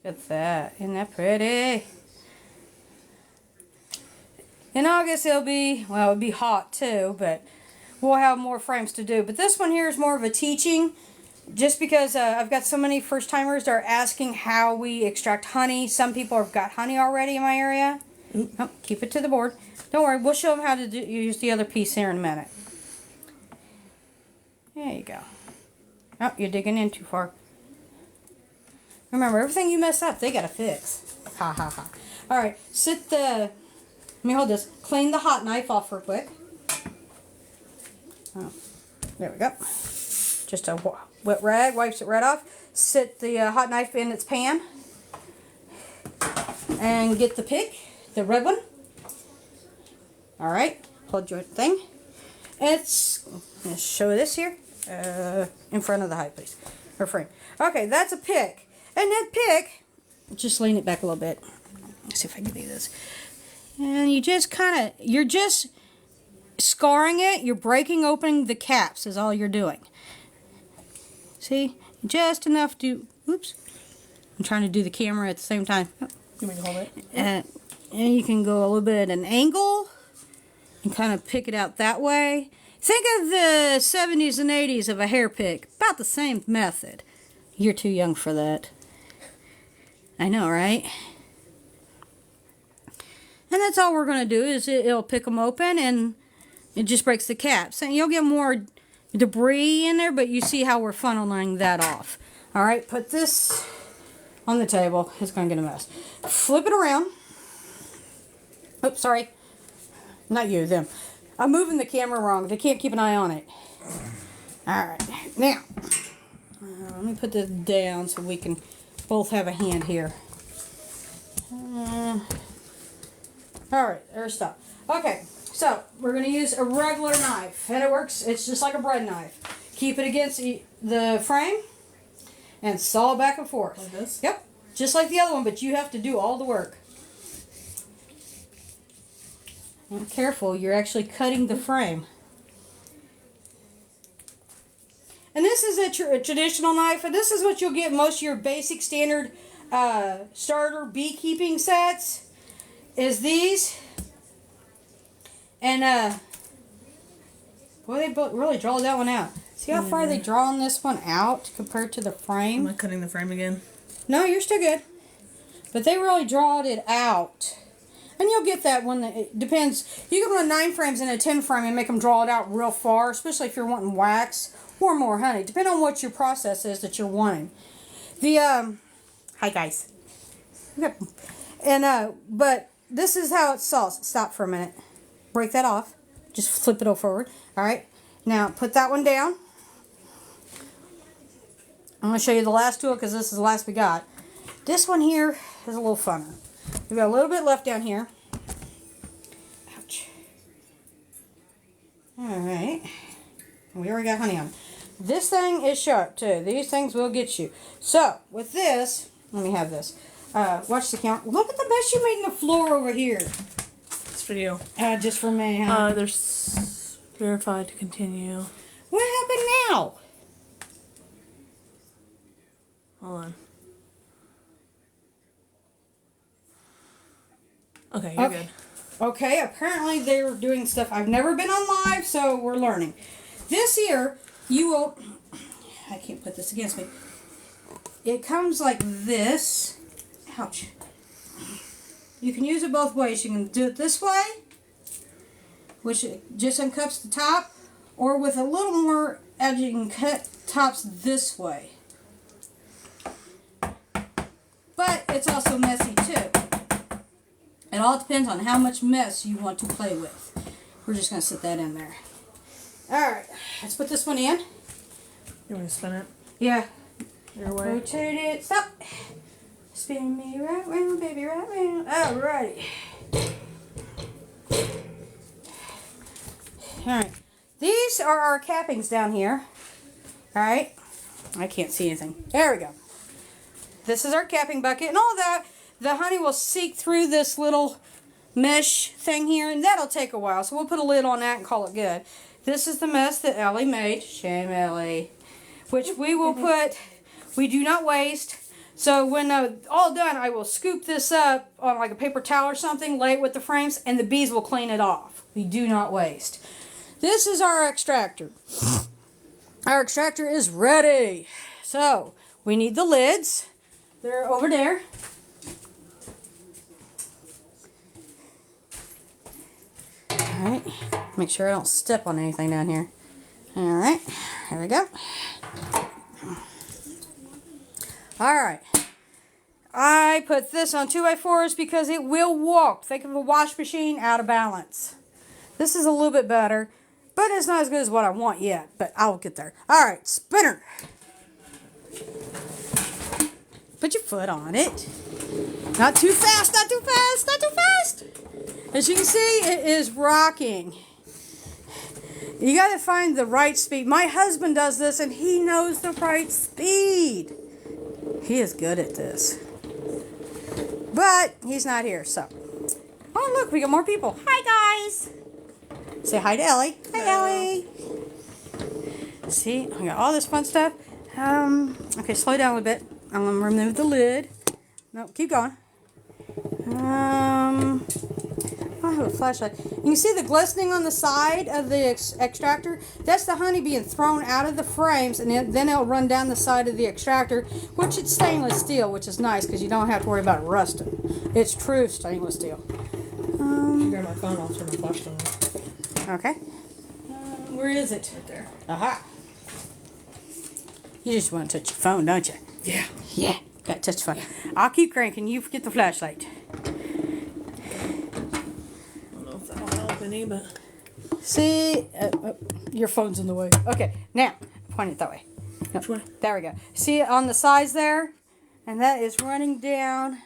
Look at that. Isn't that pretty? In August it'll be hot too, but we'll have more frames to do. But this one here is more of a teaching. Just because I've got so many first timers that are asking how we extract honey. Some people have got honey already in my area. Oh, keep it to the board. Don't worry, we'll show them how to use the other piece here in a minute. There you go. Oh, you're digging in too far. Remember, everything you mess up, they gotta fix. Ha ha ha. Alright, let me hold this. Clean the hot knife off real quick. Oh, there we go. Just a wet rag, wipes it right off. Sit the hot knife in its pan. And get the pick, the red one. Alright, hold your thing. Let's show this here. In front of the height, please. Or frame. Okay, that's a pick. And that pick, just lean it back a little bit. Let's see if I can do this. And you just you're just scarring it. You're breaking open the caps is all you're doing. See? Just enough to, oops. I'm trying to do the camera at the same time. You want me to hold it? And you can go a little bit at an angle and kind of pick it out that way. Think of the 70s and 80s of a hair pick. About the same method. You're too young for that. I know, right? And that's all we're going to do is it'll pick them open and it just breaks the caps. And you'll get more debris in there, but you see how we're funneling that off. All right, put this on the table. It's going to get a mess. Flip it around. Oops, sorry. Not you, them. I'm moving the camera wrong. They can't keep an eye on it. All right, now let me put this down so we can both have a hand here. All right, there's stuff. Okay, so we're going to use a regular knife, and it works. It's just like a bread knife. Keep it against the frame and saw back and forth. Like this? Yep, just like the other one, but you have to do all the work. And careful, you're actually cutting the frame. And this is a traditional knife, and this is what you'll get in most of your basic standard starter beekeeping sets, is these. And, boy, they really draw that one out. See how far they drawn this one out compared to the frame? Am I cutting the frame again? No, you're still good. But they really drawed it out. And And you'll get that one. It depends. You can run 9 frames in a 10 frame and make them draw it out real far, especially if you're wanting wax or more honey, depending on what your process is that you're wanting. The hi guys. And but this is how it's sauced. Stop for a minute. Break that off. Just flip it over forward. All right. Now put that one down. I'm going to show you the last tool because this is the last we got. This one here is a little funner. We've got a little bit left down here. Ouch. Alright. We already got honey on it. This thing is sharp too. These things will get you. So, with this, let me have this. Watch the camera. Look at the mess you made in the floor over here. It's for you. Just for me, huh? There's verified to continue. What happened now? Hold on. Okay, you're good. Okay, apparently they're doing stuff. I've never been on live, so we're learning. This here, you will... I can't put this against me. It comes like this. Ouch. You can use it both ways. You can do it this way, which just uncups the top, or with a little more edge, you can cut tops this way. But it's also messy too. It all depends on how much mess you want to play with. We're just going to set that in there. Alright, let's put this one in. You want to spin it? Yeah. Your way. Rotate it. Stop. Spin me right round, baby, right round. Alrighty. Alright. These are our cappings down here. Alright. I can't see anything. There we go. This is our capping bucket and all that. The honey will seep through this little mesh thing here, and that'll take a while. So we'll put a lid on that and call it good. This is the mess that Ellie made. Shame Ellie. Which we will put, we do not waste. So when all done, I will scoop this up on like a paper towel or something, lay it with the frames, and the bees will clean it off. We do not waste. This is our extractor. Our extractor is ready. So we need the lids. They're over there. Alright, make sure I don't step on anything down here. Alright, here we go. Alright, I put this on 2x4s because it will walk. Think of a wash machine out of balance. This is a little bit better, but it's not as good as what I want yet, but I'll get there. Alright, spinner. Put your foot on it. Not too fast, not too fast, not too fast. As you can see, it is rocking. You got to find the right speed. My husband does this, and he knows the right speed. He is good at this. But he's not here, so. Oh, look, we got more people. Hi, guys. Say hi to Ellie. Hi, Ellie. See, I got all this fun stuff. Okay, slow down a little bit. I'm going to remove the lid. No, keep going. I have a flashlight. You can see the glistening on the side of the extractor. That's the honey being thrown out of the frames, and then it'll run down the side of the extractor, which it's stainless steel, which is nice because you don't have to worry about it rusting. It's true stainless steel. I got my phone off, turn my flashlight on. Okay. Where is it? Right there. Aha. You just want to touch your phone, don't you? Yeah. Yeah. Got to touch the phone. I'll keep cranking. You get the flashlight. But see, your phone's in the way. Okay, now point it that way. No, which way? There we go. See it on the sides there, and that is running down.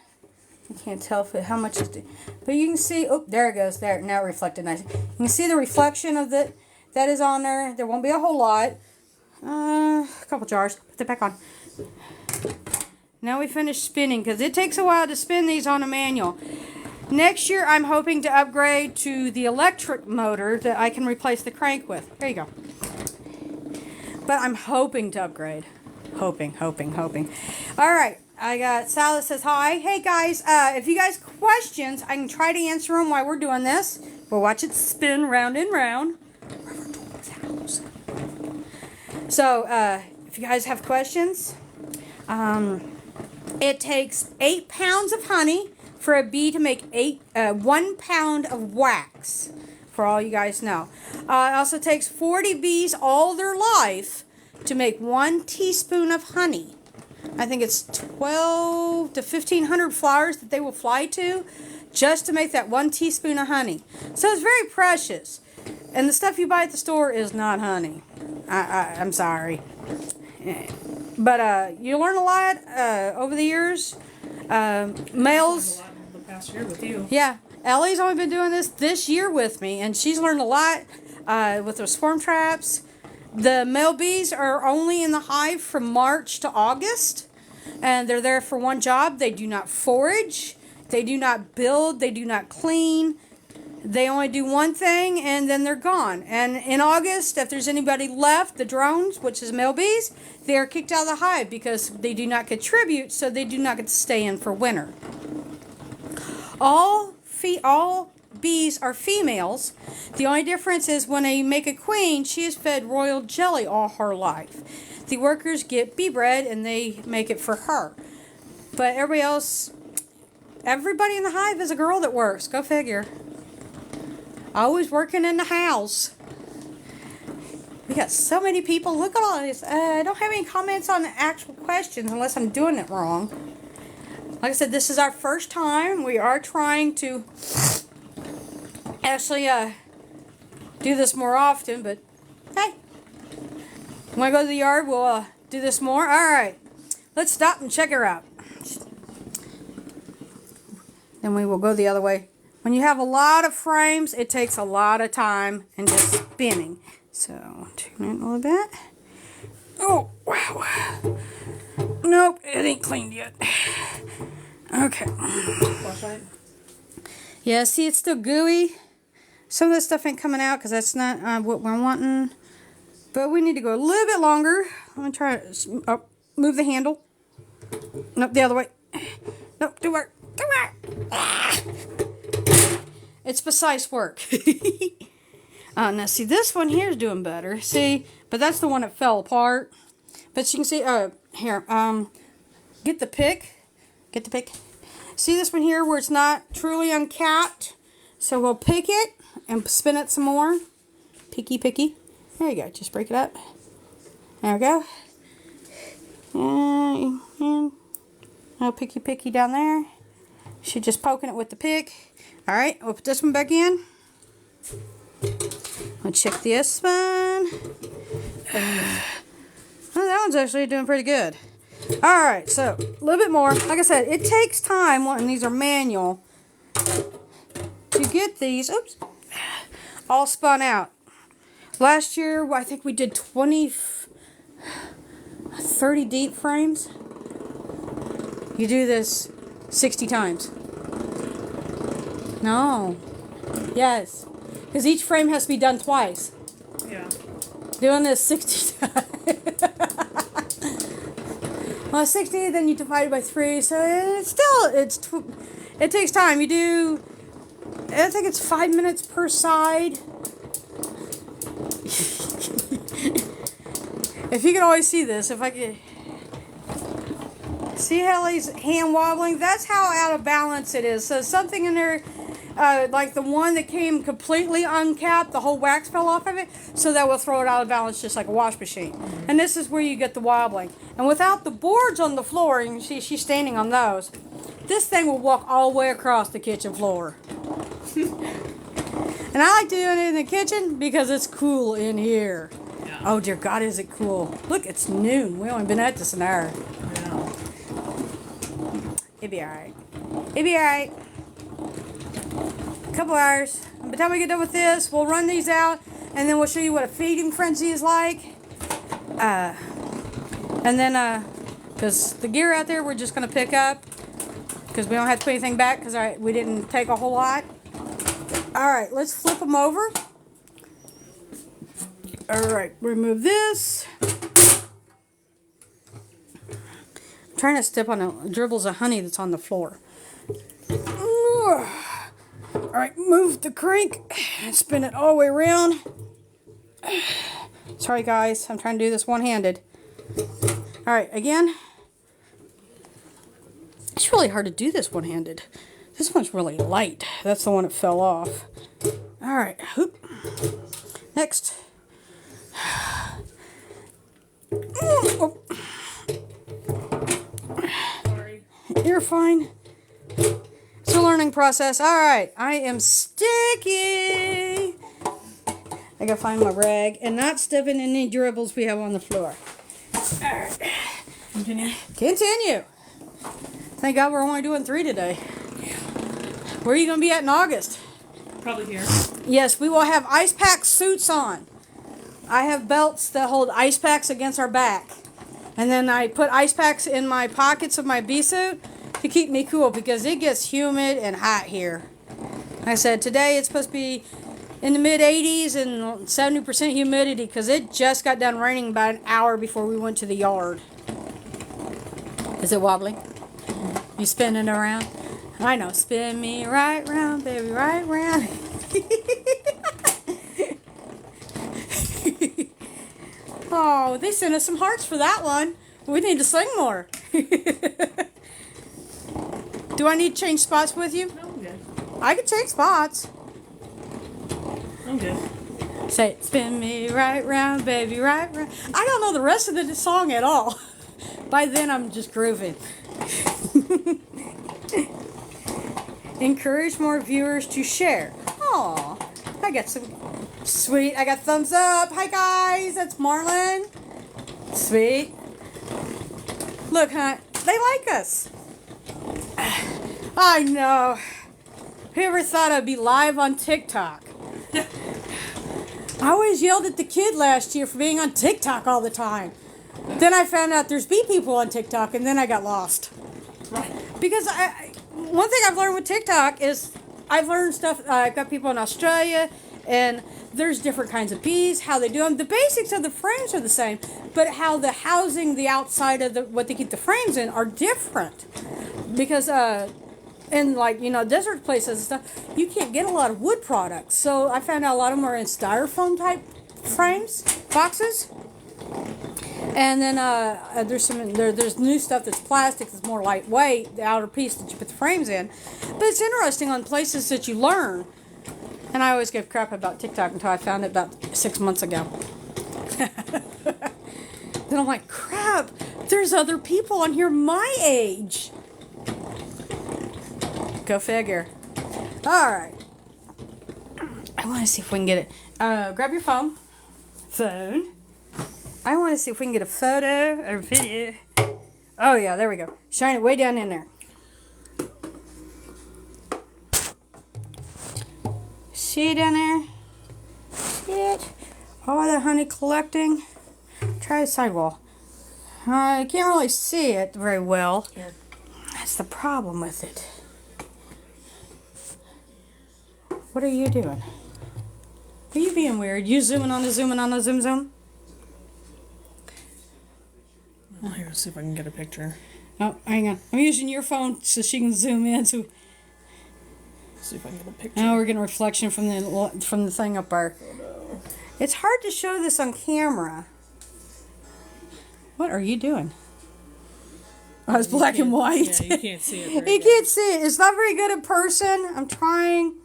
I can't tell how much it's, but you can see. Oh, there it goes. There now, reflected nice. You can see the reflection of that is on there. There won't be a whole lot. A couple jars. Put that back on. Now we finished spinning because it takes a while to spin these on a manual. Next year, I'm hoping to upgrade to the electric motor that I can replace the crank with. There you go. But I'm hoping to upgrade. Hoping. All right. I got Sal that says hi. Hey, guys. If you guys have questions, I can try to answer them while we're doing this. We'll watch it spin round and round. So, if you guys have questions, it takes 8 pounds of honey for a bee to make 1 pound of wax, for all you guys know. It also takes 40 bees all their life to make 1 teaspoon of honey. I think it's 12 to 1,500 flowers that they will fly to just to make that 1 teaspoon of honey. So it's very precious. And the stuff you buy at the store is not honey. I'm sorry. But you learn a lot over the years. Males. The past year with you. Yeah. Ellie's only been doing this year with me, and she's learned a lot with the swarm traps. The male bees are only in the hive from March to August, and they're there for one job. They do not forage, they do not build, they do not clean. They only do one thing, and then they're gone. And in August, if there's anybody left, the drones, which is male bees, they are kicked out of the hive because they do not contribute, so they do not get to stay in for winter. All bees are females. The only difference is when they make a queen, she is fed royal jelly all her life. The workers get bee bread and they make it for her. But everybody in the hive is a girl that works. Go figure. Always working in the house. We got so many people. Look at all this. I don't have any comments on the actual questions unless I'm doing it wrong. Like I said, this is our first time. We are trying to actually do this more often, but hey, when I go to the yard, we'll do this more. All right, let's stop and check her out. Then we will go the other way. When you have a lot of frames, it takes a lot of time and just spinning. So, turn it a little bit. Oh, wow. Nope, it ain't cleaned yet. Okay. Flashlight. Yeah, see, it's still gooey. Some of this stuff ain't coming out because that's not what we're wanting. But we need to go a little bit longer. I'm going to try to move the handle. Nope, the other way. Nope, do work. Do work. Ah. It's precise work. Now, see, this one here is doing better. See, but that's the one that fell apart. But you can see, here, get the pick. Get the pick. See this one here where it's not truly uncapped? So we'll pick it and spin it some more. Picky, picky. There you go. Just break it up. There we go. And no picky, picky down there. She's just poking it with the pick. All right, we'll put this one back in. I'll check this one. Well, that one's actually doing pretty good. All right, so a little bit more. Like I said, it takes time when these are manual to get these, oops, all spun out. Last year, I think we did 30 deep frames. You do this 60 times. No. Yes. Because each frame has to be done twice. Yeah. Doing this 60 times. Well, 60, then you divide it by 3, so it's still, it takes time. You do, I think it's 5 minutes per side. If you can always see this, if I could, see how he's hand wobbling? That's how out of balance it is. So something in there, like the one that came completely uncapped, the whole wax fell off of it, so that will throw it out of balance just like a wash machine. And this is where you get the wobbling. And without the boards on the floor, you can see she's standing on those, this thing will walk all the way across the kitchen floor. And I like to do it in the kitchen because it's cool in here. Yeah. Oh dear God, is it cool. Look, it's noon. We only been at this an hour. Yeah. It'll be alright. It'll be alright. A couple hours. By the time we get done with this, we'll run these out, and then we'll show you what a feeding frenzy is like. And then, because the gear out there we're just going to pick up, because we don't have to put anything back, because we didn't take a whole lot. Alright, let's flip them over. Alright, remove this. I'm trying to step on the dribbles of honey that's on the floor. Alright, move the crank and spin it all the way around. Sorry guys, I'm trying to do this one-handed. Alright, again. It's really hard to do this one-handed. This one's really light. That's the one that fell off. All right. Hoop. Next. Oh. Sorry. You're fine. It's a learning process. All right. I am sticky. I gotta find my rag and not step in any dribbles we have on the floor. All right. Continue. Continue. Thank God we're only doing 3 today. Where are you going to be at in August? Probably here. Yes, we will have ice pack suits on. I have belts that hold ice packs against our back. And then I put ice packs in my pockets of my bee suit to keep me cool because it gets humid and hot here. Like I said, today it's supposed to be in the mid 80s and 70% humidity because it just got done raining about an hour before we went to the yard. Is it wobbly? You spinning around? I know. Spin me right round, baby, right round. Oh, they sent us some hearts for that one. We need to sing more. Do I need to change spots with you? No, I'm good. I can change spots. I'm good. Say it. Spin me right round, baby, right round. I don't know the rest of the song at all. By then, I'm just grooving. Encourage more viewers to share. Aw, I got some sweet. I got thumbs up. Hi guys, that's Marlon. Sweet. Look, huh? They like us. I know. Who ever thought I'd be live on TikTok? I always yelled at the kid last year for being on TikTok all the time. Then I found out there's bee people on TikTok, and then I got lost. Right. Because one thing I've learned with TikTok is I've learned stuff. I've got people in Australia, and there's different kinds of bees, how they do them. The basics of the frames are the same, but how the housing, the outside of what they keep the frames in, are different. Because in desert places and stuff, you can't get a lot of wood products. So I found out a lot of them are in styrofoam type frames, boxes. And then there's new stuff that's plastic that's more lightweight, the outer piece that you put the frames in. But it's interesting on places that you learn. And I always give crap about TikTok until I found it about 6 months ago. Then I'm like, crap, there's other people on here my age. Go figure. All right. I want to see if we can get it. Grab your phone. I want to see if we can get a photo or video. Oh, yeah, there we go. Shine it way down in there. See it down there? See it? All the honey collecting. Try the sidewall. I can't really see it very well. Here. That's the problem with it. What are you doing? Are you being weird? You zooming on the zoom? Well, here, let's see if I can get a picture. Oh, hang on. I'm using your phone so she can zoom in. So Let's see if I can get a picture. now we're getting reflection from the thing up there. It's hard to show this on camera. What are you doing? Oh, it's black and white. Yeah, you can't see it. Very You good. can't see it. It's not very good in person. I'm trying.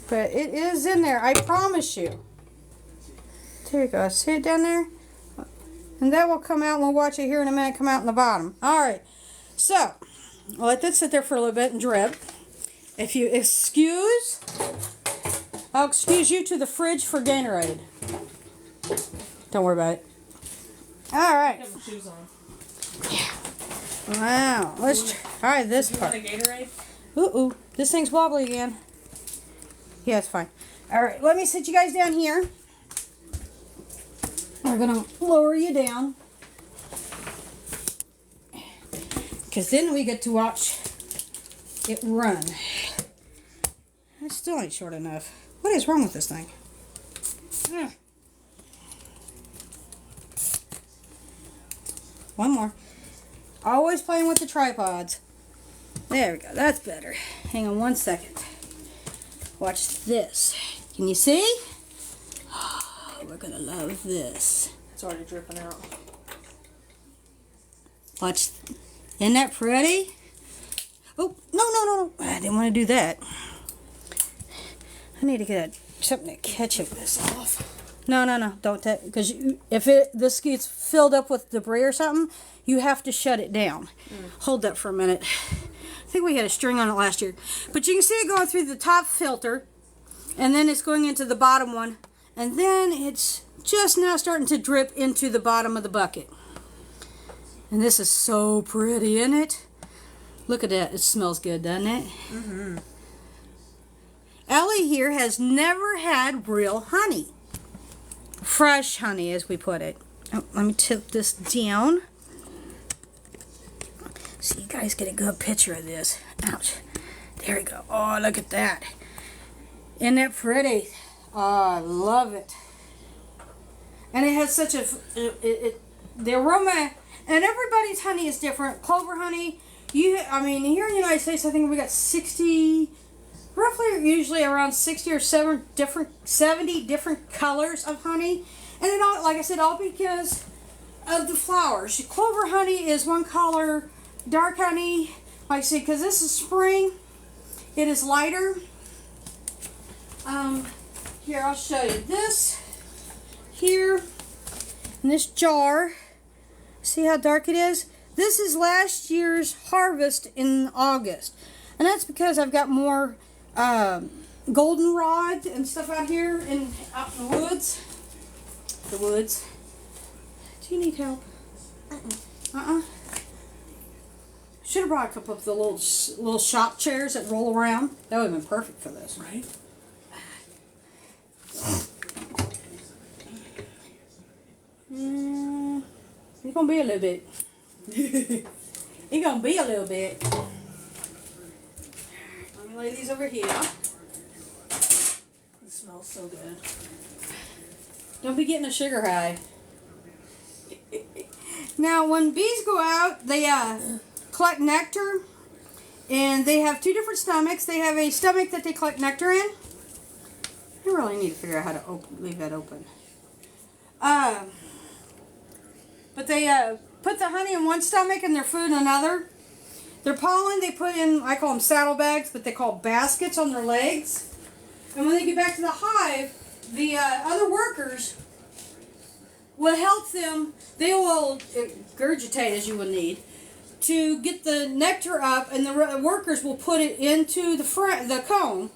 But it is in there. I promise you. There you go. See it down there? And that will come out. We'll watch it here in a minute. Come out in the bottom. All right. So, I'll let that sit there for a little bit and drip. If you excuse, I'll excuse you to the fridge for Gatorade. Don't worry about it. All right. Have my shoes on. Wow. Let's try this You want part. a Gatorade? Ooh. This thing's wobbly again. Yeah, it's fine. All right. Let me sit you guys down here. We're going to lower you down. Because then we get to watch it run. It still ain't short enough. What is wrong with this thing? Ugh. One more. Always playing with the tripods. There we go. That's better. Hang on one second. Watch this. Can you see? Oh, we're going to love this. It's already dripping out. Watch. Isn't that pretty? Oh, no. I didn't want to do that. I need to get something to catch it. This off. No, don't that, because if this gets filled up with debris or something, you have to shut it down. Hold that for a minute. I think we had a string on it last year. But you can see it going through the top filter, and then it's going into the bottom one, and then it's just now starting to drip into the bottom of the bucket. And this is so pretty, isn't it? Look at that. It smells good, doesn't it? Mm-hmm. Ellie here has never had real honey. Fresh honey, as we put it. Oh, let me tip this down so you guys get a good picture of this. Ouch. There we go. Oh, look at that. Isn't that pretty? Oh, I love it. And it has such a... the aroma... And everybody's honey is different. Clover honey, here in the United States, I think we got 60... Roughly, usually around 60 or 70 different colors of honey. And it all, like I said, all because of the flowers. Clover honey is one color. Dark honey, like I said, because this is spring, it is lighter. Here, I'll show you this. Here, in this jar, see how dark it is? This is last year's harvest in August. And that's because I've got more goldenrod and stuff out here out in the woods. The woods. Do you need help? Should have brought a couple of the little shop chairs that roll around. That would have been perfect for this. Right? It's gonna be a little bit. It's gonna be a little bit. Let me lay these over here. It smells so good. Don't be getting a sugar high. Now, when bees go out, they collect nectar, and they have two different stomachs. They have a stomach that they collect nectar in. I really need to figure out how to leave that open. But they put the honey in one stomach and their food in another. Their pollen they put in, I call them saddlebags, but they call baskets on their legs. And when they get back to the hive, the other workers will help them. They will regurgitate, as you would need, to get the nectar up, and the workers will put it into the comb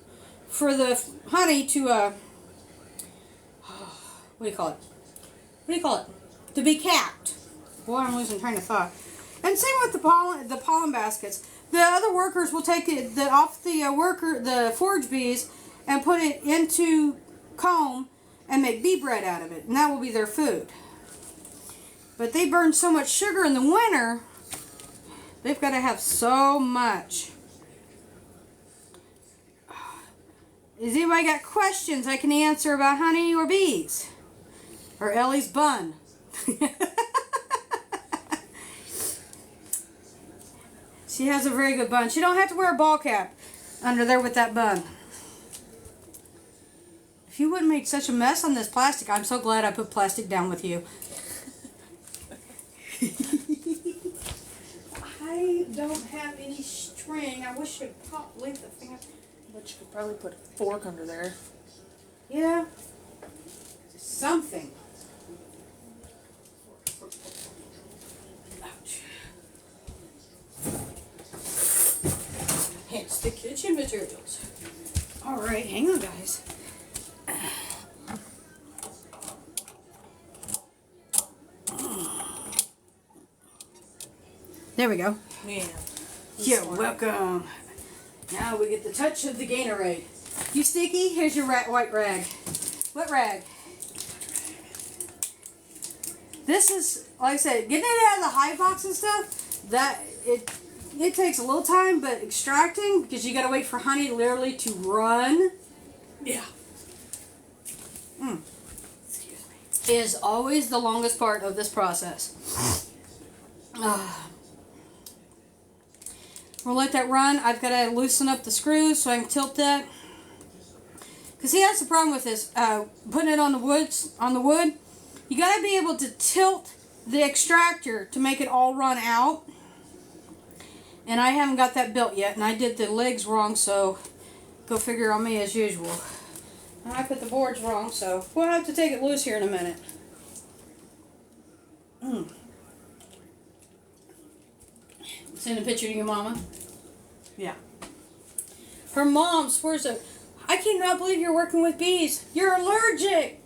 for the honey to what do you call it? What do you call it? To be capped. Boy, I'm losing train of thought. And same with the pollen baskets. The other workers will take it off the forage bees and put it into comb and make bee bread out of it, and that will be their food. But they burn so much sugar in the winter, they've got to have so much. Has anybody got questions I can answer about honey or bees? Or Ellie's bun? She has a very good bun. She don't have to wear a ball cap under there with that bun. If you wouldn't make such a mess on this plastic, I'm so glad I put plastic down with you. I don't have any string. I wish you'd leave the thing up. But you could probably put a fork under there. Yeah. Something. Ouch. Hence the kitchen materials. Alright, hang on, guys. There we go. Yeah. You're welcome. Now we get the touch of the Gatorade. You sticky? Here's your white rag. Wet rag. This is, like I said, getting it out of the hive box and stuff, it takes a little time, but extracting, because you got to wait for honey literally to run. Yeah. Excuse me. Is always the longest part of this process. We'll let that run. I've got to loosen up the screws so I can tilt that. Because see, that's the problem with this. Putting it on the wood, you got to be able to tilt the extractor to make it all run out. And I haven't got that built yet, and I did the legs wrong, so go figure on me as usual. And I put the boards wrong, so we'll have to take it loose here in a minute. Send a picture to your mama. Yeah. Her mom swears that, I cannot believe you're working with bees. You're allergic.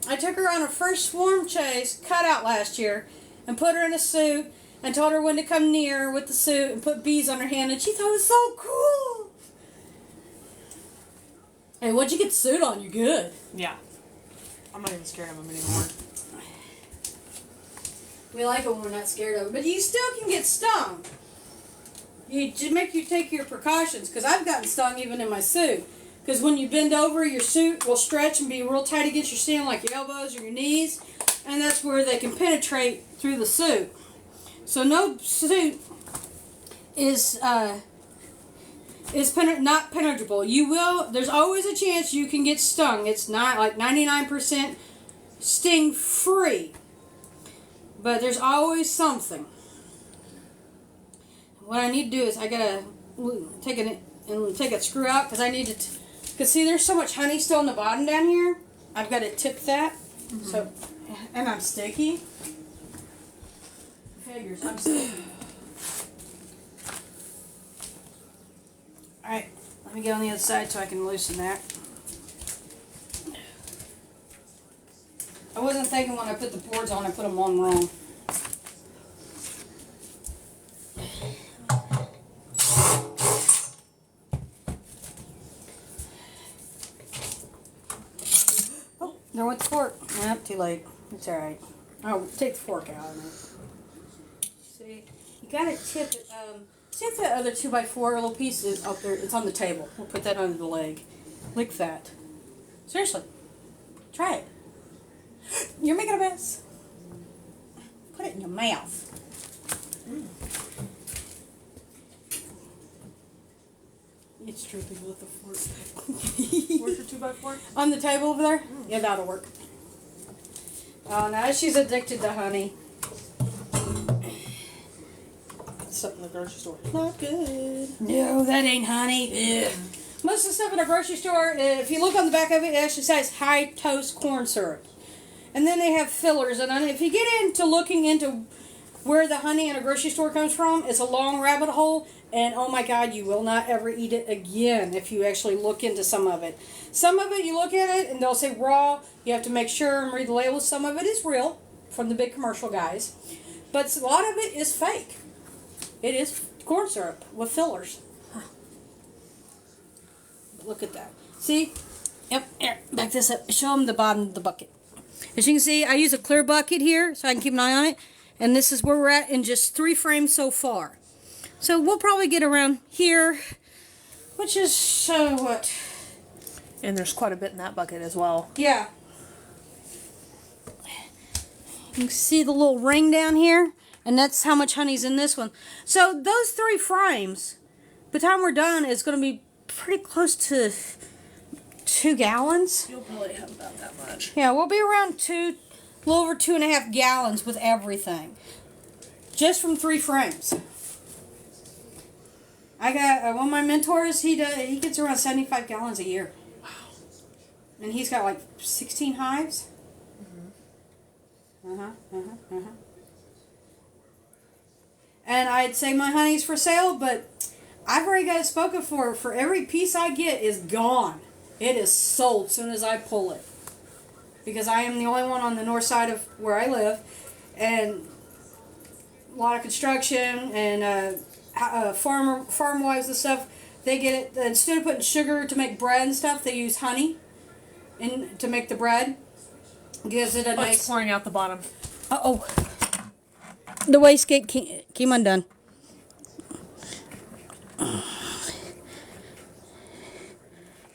I took her on her first swarm chase, cutout last year, and put her in a suit and told her when to come near with the suit and put bees on her hand, and she thought it was so cool. Hey, once you get the suit on, you're good. Yeah. I'm not even scared of them anymore. We like it when we're not scared of it, but you still can get stung. You just make you take your precautions, because I've gotten stung even in my suit. Because when you bend over, your suit will stretch and be real tight against your skin, like your elbows or your knees, and that's where they can penetrate through the suit. So no suit is not penetrable. There's always a chance you can get stung. It's not like 99% sting free, but there's always something. What I need to do is I gotta take a screw out, because I need to. Because see, there's so much honey still in the bottom down here. I've got to tip that. Mm-hmm. So, and I'm sticky. Figures, I'm sticky. All right, let me get on the other side so I can loosen that. I wasn't thinking when I put the boards on, I put them on wrong. There went the fork. Nope, too late. It's alright. Oh, take the fork out of it. See? You gotta tip it. See if that other 2x4 little piece is up there. It's on the table. We'll put that under the leg. Lick that. Seriously. Try it. You're making a mess. Put it in your mouth. It's dripping with the fork. Where's your 2x4? On the table over there? Yeah, that'll work. Oh, now she's addicted to honey. Stuff in the grocery store. Not good. No, that ain't honey. Ugh. Most of the stuff in a grocery store, if you look on the back of it, it actually says high toast corn syrup. And then they have fillers. And if you get into looking into where the honey in a grocery store comes from, it's a long rabbit hole. And oh my God, you will not ever eat it again if you actually look into some of it. Some of it, you look at it and they'll say raw. You have to make sure and read the labels. Some of it is real from the big commercial guys. But a lot of it is fake. It is corn syrup with fillers. Look at that. See? Yep, here, back this up. Show them the bottom of the bucket. As you can see, I use a clear bucket here so I can keep an eye on it. And this is where we're at in just 3 frames so far. So we'll probably get around here, which is, what? And there's quite a bit in that bucket as well. Yeah. You can see the little ring down here, and that's how much honey's in this one. So those 3 frames, by the time we're done, is going to be pretty close to 2 gallons. You'll probably have about that much. Yeah, we'll be around a little over 2.5 gallons with everything. Just from 3 frames. I got one of my mentors. He gets around 75 gallons a year. Wow. And he's got like 16 hives. And I'd say my honey's for sale, but I've already got it spoken for. For every piece I get is gone. It is sold as soon as I pull it. Because I am the only one on the north side of where I live. And a lot of construction and farm wives and stuff, they get it, instead of putting sugar to make bread and stuff, they use honey to make the bread. Gives it a nice... It's pouring out the bottom. Uh-oh. The wastegate came undone.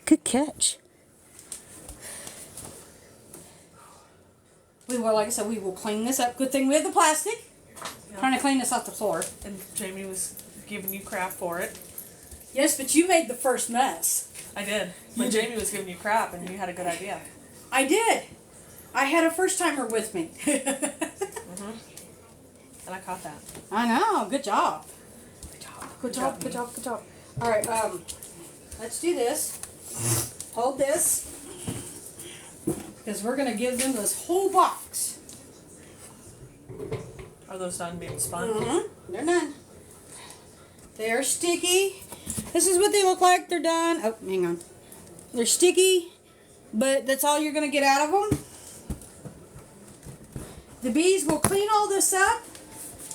Good catch. Like I said, we will clean this up. Good thing we have the plastic. Yep. Trying to clean this off the floor. And Jamie was giving you crap for it. Yes, but you made the first mess. I did. But Jamie was giving you crap and you had a good idea. I did. I had a first timer with me. And I caught that. I know. Good job. Good job. Good job. Good job. Good job. All right. Let's do this. Hold this, because we're gonna give them this whole box. Are those done being spun? Mm-hmm. They're done. They are sticky. This is what they look like. They're done. Oh, hang on. They're sticky, but that's all you're gonna get out of them. The bees will clean all this up,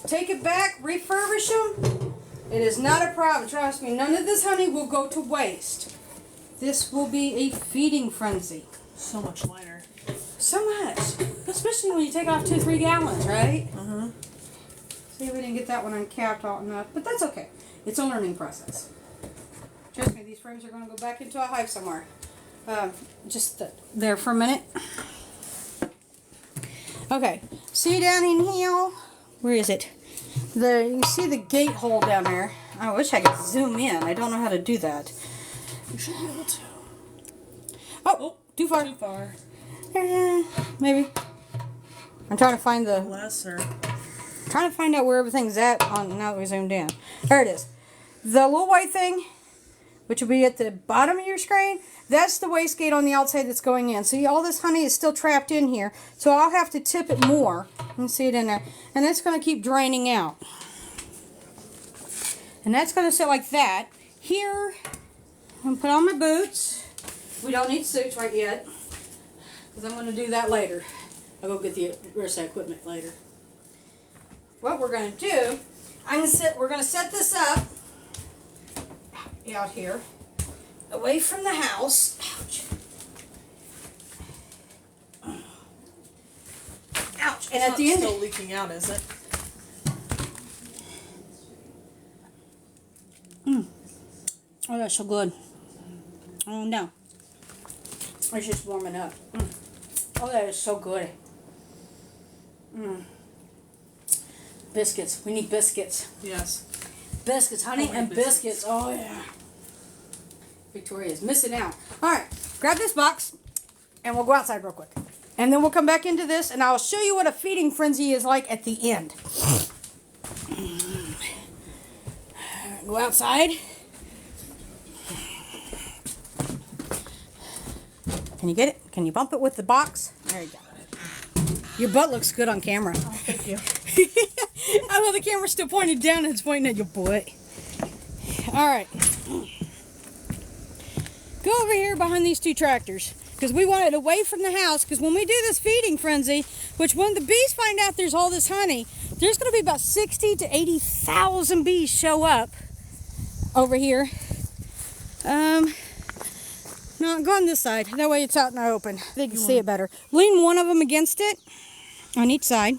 take it back, refurbish them. It is not a problem. Trust me, none of this honey will go to waste. This will be a feeding frenzy. So much lighter. So much. Especially when you take off 2-3 gallons, right? Uh-huh. See, we didn't get that one uncapped all enough, but that's okay. It's a learning process. Trust me, these frames are going to go back into a hive somewhere. There for a minute. Okay, see down in here? Where is it? You can see the gate hole down there. I wish I could zoom in. I don't know how to do that. You should be able to. Oh, too far. Too far. Maybe. I'm trying to find the... Lesser. Trying to find out where everything's at on now that we zoomed in. There it is. The little white thing, which will be at the bottom of your screen, that's the wastegate on the outside that's going in. See, all this honey is still trapped in here, so I'll have to tip it more. You can see it in there. And it's going to keep draining out. And that's going to sit like that. Here, I'm going to put on my boots. We don't need suits right yet, because I'm going to do that later. I'll go get the rest of the equipment later. What we're going to do, we're going to set this up out here, away from the house. Ouch. Ouch. And at the end, still leaking out, is it? Oh, that's so good. Oh no, it's just warming up. Oh, that is so good. Biscuits. We need biscuits. Yes. Biscuits, honey, and biscuits. Oh, yeah. Victoria's missing out. All right, grab this box, and we'll go outside real quick. And then we'll come back into this, and I'll show you what a feeding frenzy is like at the end. Go outside. Can you get it? Can you bump it with the box? There you go. Your butt looks good on camera. Oh, thank you. I love the camera's still pointed down and it's pointing at your butt. Alright. Go over here behind these two tractors, because we want it away from the house, because when we do this feeding frenzy, which when the bees find out there's all this honey, there's going to be about 60 to 80,000 bees show up over here. No, go on this side. That way it's out in the open. They can see it better. Lean one of them against it on each side.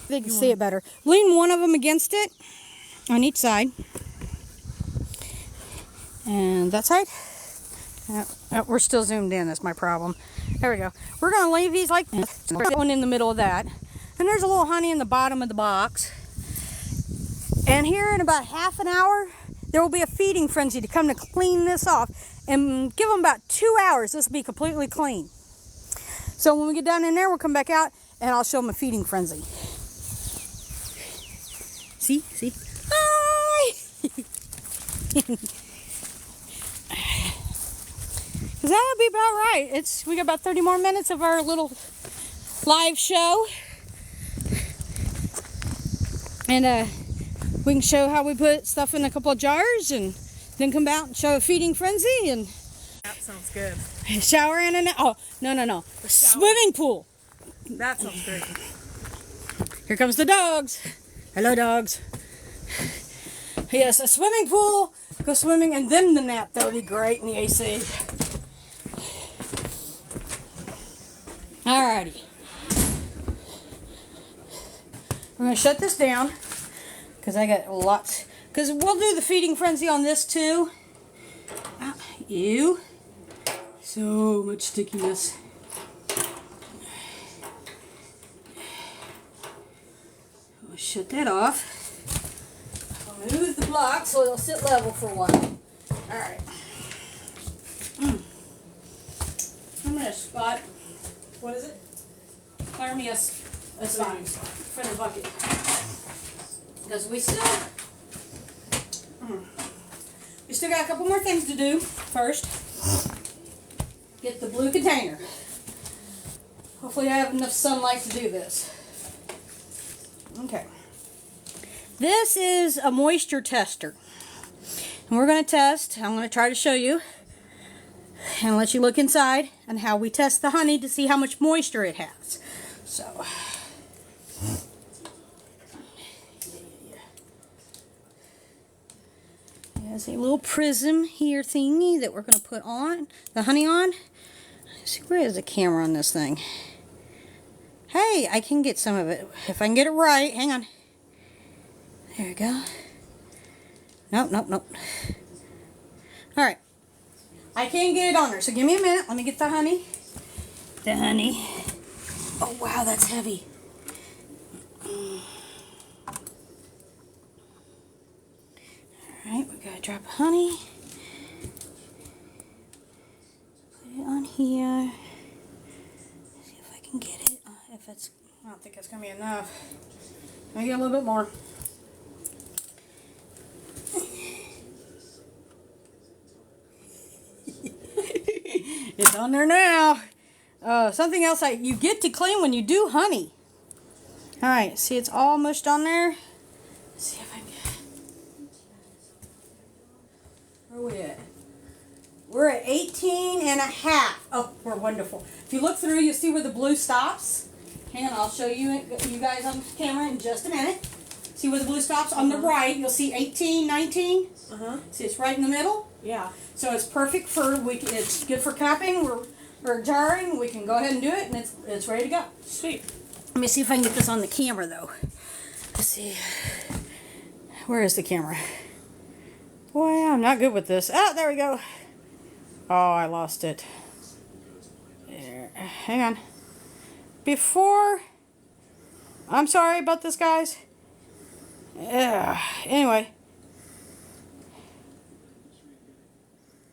They can see it better. Lean one of them against it on each side. And that side. We're still zoomed in. That's my problem. There we go. We're going to leave these like this. One in the middle of that. And there's a little honey in the bottom of the box. And here in about half an hour, there will be a feeding frenzy to come to clean this off. And give them about 2 hours. This will be completely clean. So when we get down in there, we'll come back out and I'll show them a feeding frenzy. See? See? Hi! Because that'll be about right. We got about 30 more minutes of our little live show. And we can show how we put stuff in a couple of jars and then come out and show a feeding frenzy and That sounds good. shower in and out. Oh, no. Swimming pool. That sounds great. Here comes the dogs. Hello, dogs. Yes, a swimming pool. Go swimming and then the nap. That would be great in the AC. Alrighty. We're going to shut this down because I got lots. Because we'll do the feeding frenzy on this too. Ew. So much stickiness. We'll shut that off. I'll move the block so it'll sit level for a while. Alright. I'm going to spot, what is it? Claramius. That's fine. For the bucket. Because we still got a couple more things to do first. Get the blue container. Hopefully I have enough sunlight to do this. Okay. This is a moisture tester. And we're going to test. I'm going to try to show you and let you look inside and how we test the honey to see how much moisture it has. So, there's a little prism here thingy that we're going to put on the honey on. Let's see, where is the camera on this thing? Hey, I can get some of it if I can get it right. Hang on. There we go. Nope. All right. I can't get it on there, so give me a minute. Let me get the honey. Oh, wow, that's heavy. All right, we got a drop of honey. Put it on here. See if I can get it. I don't think it's going to be enough. Let me get a little bit more. It's on there now. Something else you get to clean when you do honey. Alright, see it's all mushed on there. Let's see if I can get it. Where are we at? We're at 18 and a half. Oh, we're wonderful. If you look through, you'll see where the blue stops. Hang on, I'll show you guys on camera in just a minute. See where the blue stops? On the right, you'll see 18, 19. See, it's right in the middle. Yeah. So it's perfect for it's good for capping or jarring. We can go ahead and do it, and it's ready to go. Sweet. Let me see if I can get this on the camera though. Let's see. Where is the camera? Boy, I'm not good with this. Oh, there we go. Oh, I lost it. There. Hang on. I'm sorry about this, guys. Anyway.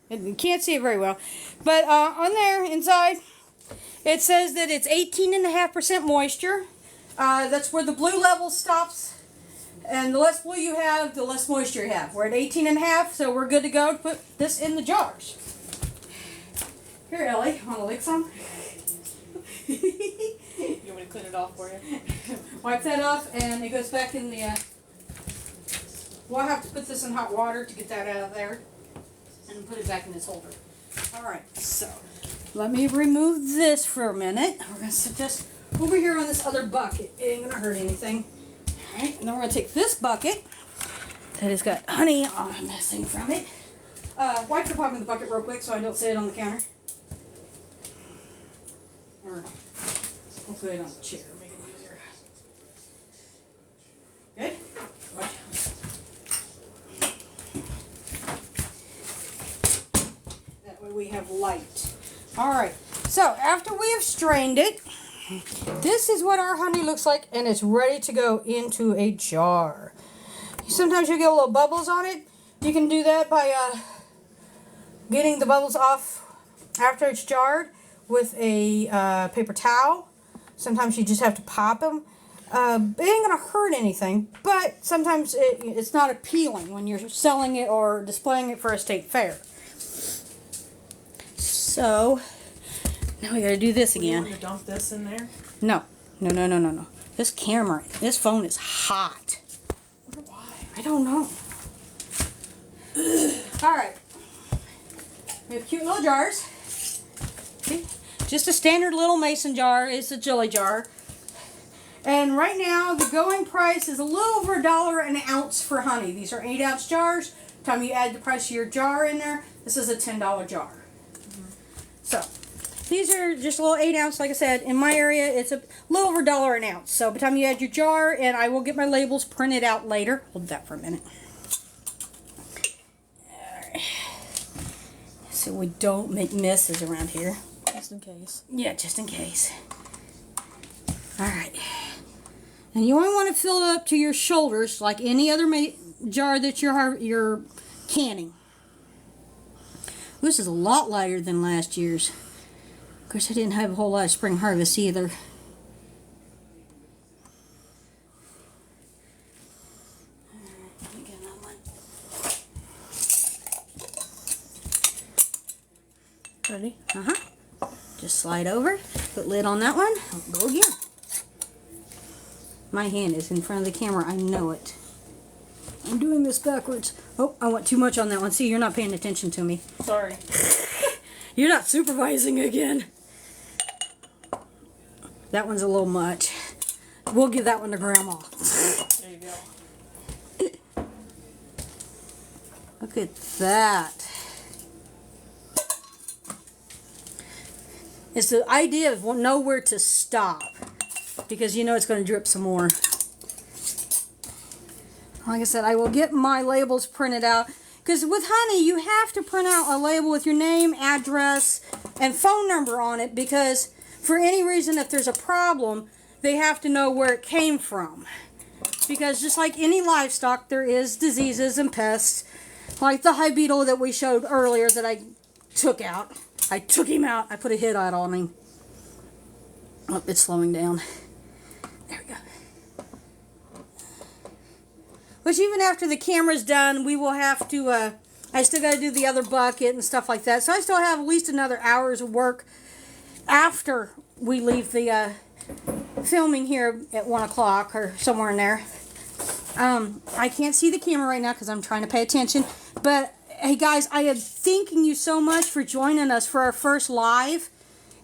You can't see it very well. But on there, inside, it says that it's 18.5% moisture. That's where the blue level stops. And the less blue you have, the less moisture you have. We're at 18.5, so we're good to go to put this in the jars. Here, Ellie, want to lick some? You want me to clean it off for you? Wipe that off, and it goes back in the... Well, I have to put this in hot water to get that out of there. And put it back in this holder. Alright, so let me remove this for a minute. We're going to set this over here on this other bucket. It ain't going to hurt anything. Alright, and then we're going to take this bucket that has got honey on missing from it. Wipe the bottom of the bucket real quick so I don't set it on the counter. Or we'll put it on the chair, make it easier. Good? Watch. We have light. Alright, so after we have strained it, this is what our honey looks like, and it's ready to go into a jar. Sometimes you get little bubbles on it. You can do that by getting the bubbles off after it's jarred with a paper towel. Sometimes you just have to pop them. It ain't gonna hurt anything, but sometimes it's not appealing when you're selling it or displaying it for a state fair. So, now we gotta do this again. You want to dump this in there? No. This phone is hot. Why? I don't know. Alright. We have cute little jars. See? Just a standard little mason jar. It's a jelly jar. And right now, the going price is a little over $1 an ounce for honey. These are 8-ounce jars. By the time you add the price of your jar in there, this is a $10 jar. So, these are just a little 8-ounce. Like I said, in my area, it's a little over $1 an ounce. So, by the time you add your jar, and I will get my labels printed out later. Hold that for a minute. Alright. So, we don't make messes around here. Just in case. Yeah, just in case. Alright. And you only want to fill it up to your shoulders, like any other jar that you're canning. This is a lot lighter than last year's. Of course, I didn't have a whole lot of spring harvest either. Ready? Just slide over, put lid on that one, go again. My hand is in front of the camera, I know it. I'm doing this backwards. Oh, I went too much on that one. See, you're not paying attention to me. Sorry. You're not supervising again. That one's a little much. We'll give that one to Grandma. There you go. Look at that. It's the idea of know where to stop, because you know it's going to drip some more. Like I said, I will get my labels printed out, because with honey you have to print out a label with your name, address, and phone number on it, because for any reason if there's a problem they have to know where it came from. Because just like any livestock, there is diseases and pests, like the hive beetle that we showed earlier that I took out. I took him out. I put a hit out on him. Oh, it's slowing down. There we go. Which even after the camera's done, we will have to, I still got to do the other bucket and stuff like that. So I still have at least another hours of work after we leave the filming here at 1 o'clock or somewhere in there. I can't see the camera right now because I'm trying to pay attention. But, hey guys, I am thanking you so much for joining us for our first live.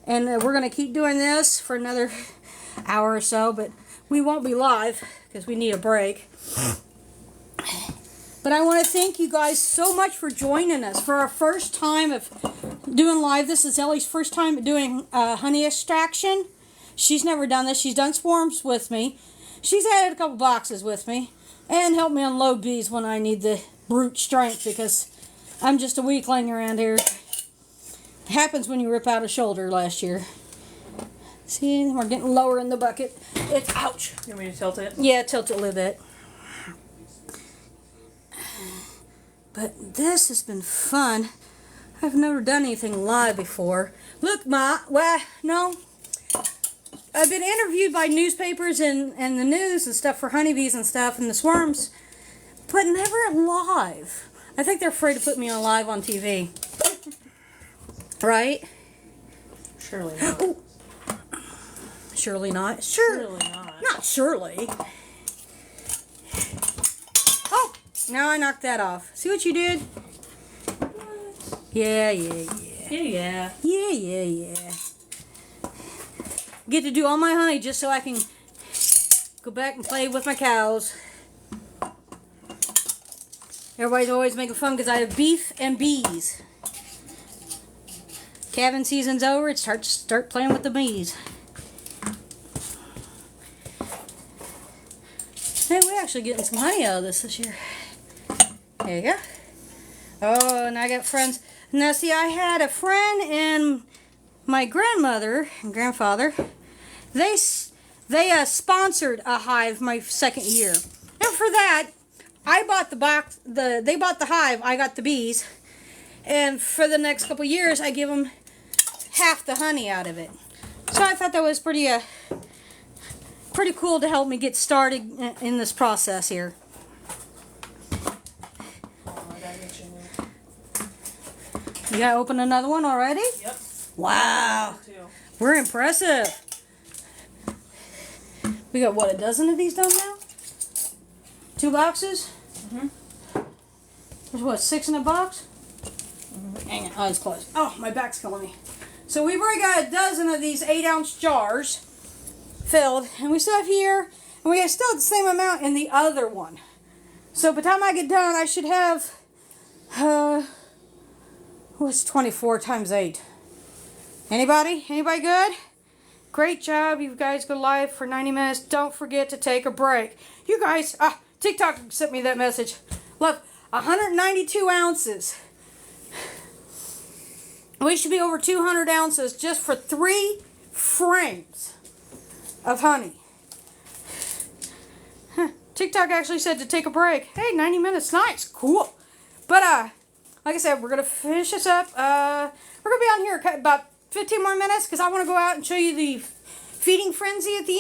And we're going to keep doing this for another hour or so. But we won't be live because we need a break. But I want to thank you guys so much for joining us for our first time of doing live. This is Ellie's first time doing honey extraction. She's never done this. She's done swarms with me. She's added a couple boxes with me and helped me unload bees when I need the brute strength, because I'm just a weakling around here. It happens when you rip out a shoulder last year. See, we're getting lower in the bucket. It's ouch. You want me to tilt it? Yeah, tilt it a little bit. But this has been fun. I've never done anything live before. Look, no. I've been interviewed by newspapers and the news and stuff for honeybees and stuff and the swarms, but never live. I think they're afraid to put me on live on TV. Right? Surely not. Ooh. Surely not. Surely not. Not surely. Oh, now I knocked that off. See what you did? Yeah. Yeah. Yeah. Get to do all my honey just so I can go back and play with my cows. Everybody's always making fun because I have beef and bees. Calving season's over, it's time to start playing with the bees. Hey, we're actually getting some honey out of this year. There you go. Oh, and I got friends. Now, see, I had a friend and my grandmother and grandfather. They sponsored a hive my second year, and for that, I bought the box. They bought the hive. I got the bees, and for the next couple years, I give them half the honey out of it. So I thought that was pretty cool to help me get started in this process here. You gotta open another one already? Yep. Wow. We're impressive. We got, what, a dozen of these done now? 2 boxes? There's, what, 6 in a box? Hang on, eyes closed. Oh, my back's killing me. So we've already got a dozen of these 8-ounce jars filled. And we still have here, and we still have the same amount in the other one. So by the time I get done, I should have, what's 24 times 8? Anybody? Anybody good? Great job. You guys go live for 90 minutes. Don't forget to take a break. You guys, TikTok sent me that message. Look, 192 ounces. We should be over 200 ounces just for 3 frames of honey. TikTok actually said to take a break. Hey, 90 minutes. Nice. Cool. But, like I said, we're going to finish this up. We're going to be on here about 15 more minutes because I want to go out and show you the feeding frenzy at the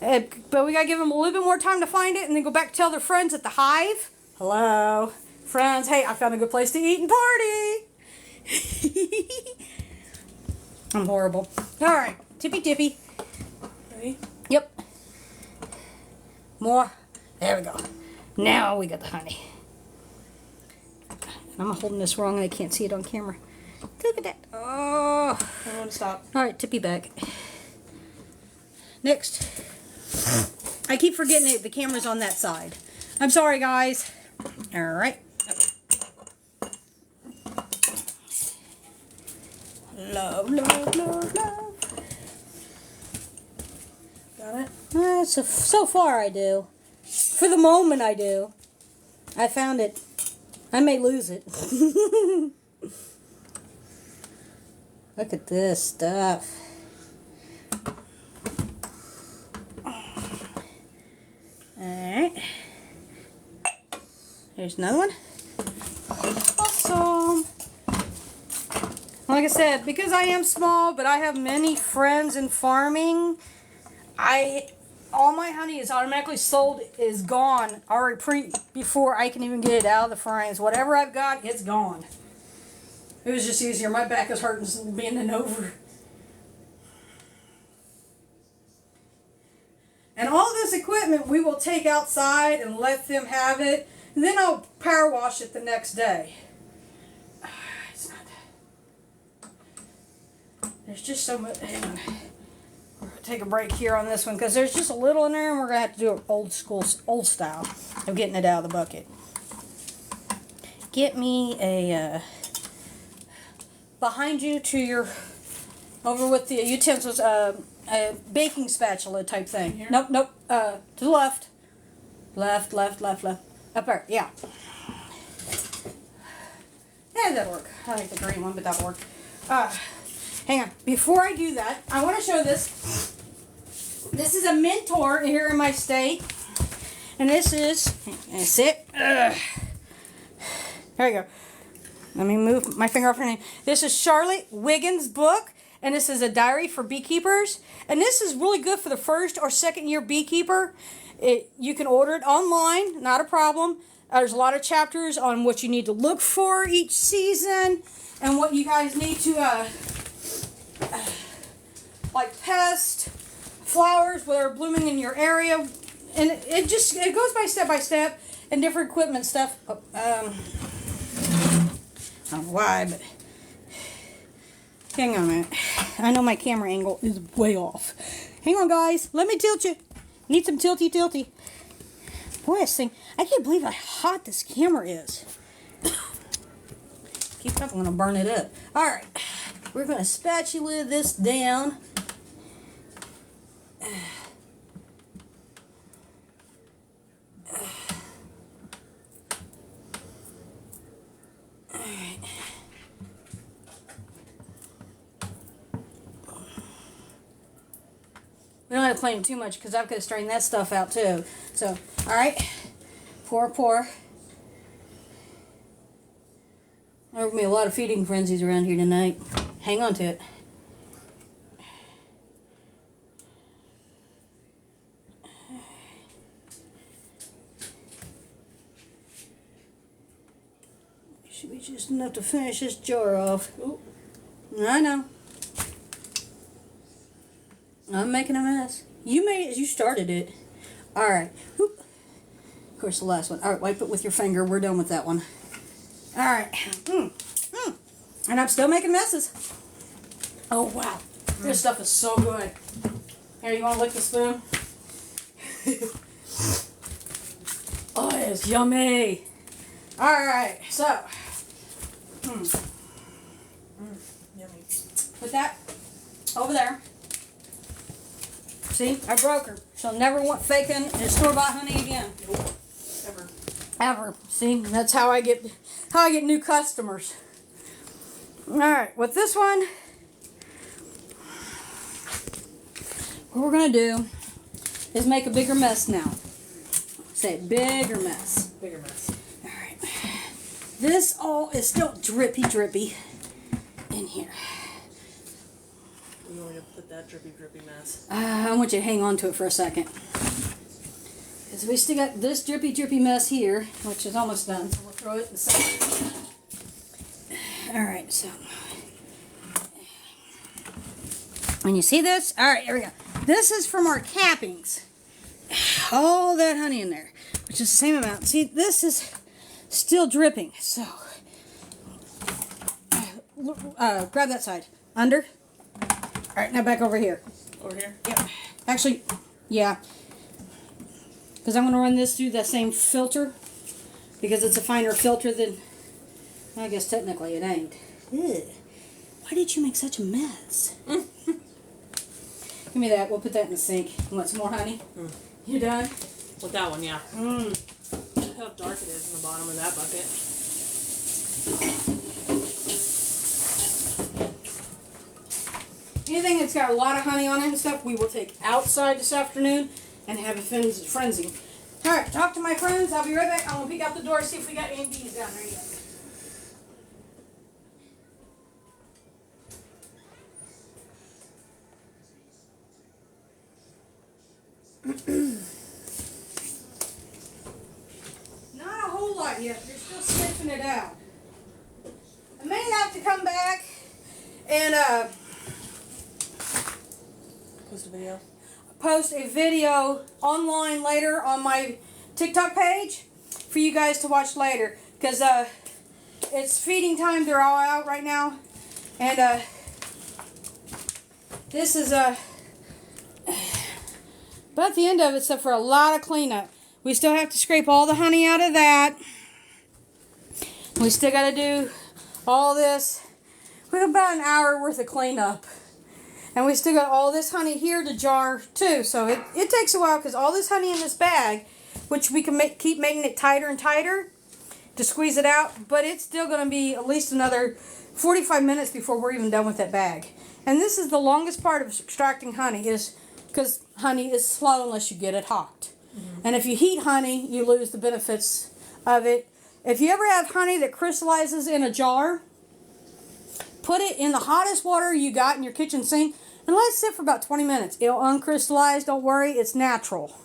end. But we got to give them a little bit more time to find it and then go back and tell their friends at the hive. Hello, friends. Hey, I found a good place to eat and party. I'm horrible. Alright, tippy tippy. Ready? Yep. More. There we go. Now we got the honey. And I'm holding this wrong and I can't see it on camera. Look at that. Oh. I want to stop. Alright, tippy back. Next. I keep forgetting it. The camera's on that side. I'm sorry, guys. Alright. Love, love, love, love. Got it? So far I do. For the moment I do. I found it. I may lose it. Look at this stuff. Alright. Here's another one. Awesome. Like I said, because I am small, but I have many friends in farming, all my honey is automatically sold, is gone already before I can even get it out of the frames. Whatever I've got, it's gone. It was just easier. My back is hurting since bending over. And all this equipment we will take outside and let them have it. And then I'll power wash it the next day. It's not. There's just so much. Hang on. We're going to take a break here on this one because there's just a little in there and we're going to have to do it old school, old style of getting it out of the bucket. Get me a, behind you to your, over with the utensils, a baking spatula type thing. Here? Nope, nope, to the left. Left, left, left, left. Up there, yeah. Yeah, that'll work. I like the green one, but that'll work. Hang on. Before I do that, I want to show this. This is a Mentor here in my state. And this is, that's it. There you go. Let me move my finger off her name. This is Charlotte Wiggins' book. And this is a diary for beekeepers. And this is really good for the first or second year beekeeper. You can order it online, not a problem. There's a lot of chapters on what you need to look for each season. And what you guys need to, like pest, flowers that are blooming in your area. And it goes by step and different equipment stuff. I don't know why, but hang on a minute. I know my camera angle is way off. Hang on, guys. Let me tilt you. Need some tilty. Boy, this thing, I can't believe how hot this camera is. Keep up, I'm going to burn it up. Alright, we're going to spatula this down. Alright. We don't have to play too much because I've got to strain that stuff out too. So, alright. Pour. There's going to be a lot of feeding frenzies around here tonight. Hang on to it. Should be just enough to finish this jar off. Ooh. I know. I'm making a mess. You made it. You started it. All right. Whoop. Of course, the last one. All right, wipe it with your finger. We're done with that one. All right. And I'm still making messes. Oh, wow. This stuff is so good. Here, you want to lick the spoon? Oh, it's yummy. All right. So, Yummy. put that over there. See, I broke her. She'll never want faking store-bought honey again. Nope. Ever. See, that's how I get new customers. All right, with this one, what we're gonna do is make a bigger mess now. Say bigger mess. Bigger mess. All right. This all is still drippy in here. You want me to put that drippy mess? I want you to hang on to it for a second. Because we still got this drippy mess here, which is almost done. So we'll throw it in the side. Alright, so. And you see this? All right, here we go. This is from our cappings. All that honey in there, which is the same amount. See, this is still dripping. So, grab that side. Under. All right, now back over here. Over here? Yep. Actually, yeah. Because I'm going to run this through that same filter. Because it's a finer filter than... I guess technically it ain't. Ugh. Why did you make such a mess? Give me that. We'll put that in the sink. You want some more honey? You done? With that one, yeah. Look how dark it is in the bottom of that bucket. Anything that's got a lot of honey on it and stuff, we will take outside this afternoon and have a frenzy. Alright, talk to my friends. I'll be right back. I'm going to peek out the door, see if we got any bees down there yet. Not a whole lot yet. They're still sniffing it out. I may have to come back and post a video online later on my TikTok page for you guys to watch later, because it's feeding time. They're all out right now, and this is but at the end of it, except for a lot of cleanup. We still have to scrape all the honey out of that. We still got to do all this. We have about an hour worth of cleanup. And we still got all this honey here to jar too. So it takes a while because all this honey in this bag, which we can keep making it tighter and tighter to squeeze it out. But it's still going to be at least another 45 minutes before we're even done with that bag. And this is the longest part of extracting honey, is because honey is slow unless you get it hot. And if you heat honey, you lose the benefits of it. If you ever have honey that crystallizes in a jar, put it in the hottest water you got in your kitchen sink and let it sit for about 20 minutes. It'll uncrystallize, don't worry, it's natural.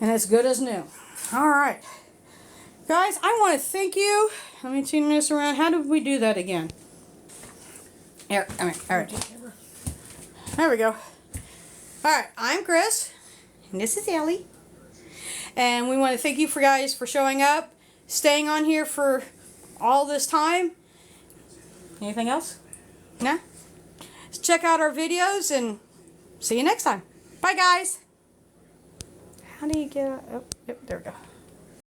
And it's good as new. Alright. Guys, I want to thank you. Let me turn this around. How did we do that again? Here, alright. There we go. Alright, I'm Chris. And this is Ellie. And we want to thank you guys for showing up, staying on here for all this time. Anything else? No? Check out our videos and see you next time. Bye, guys. How do you get out? Oh, yep, there we go.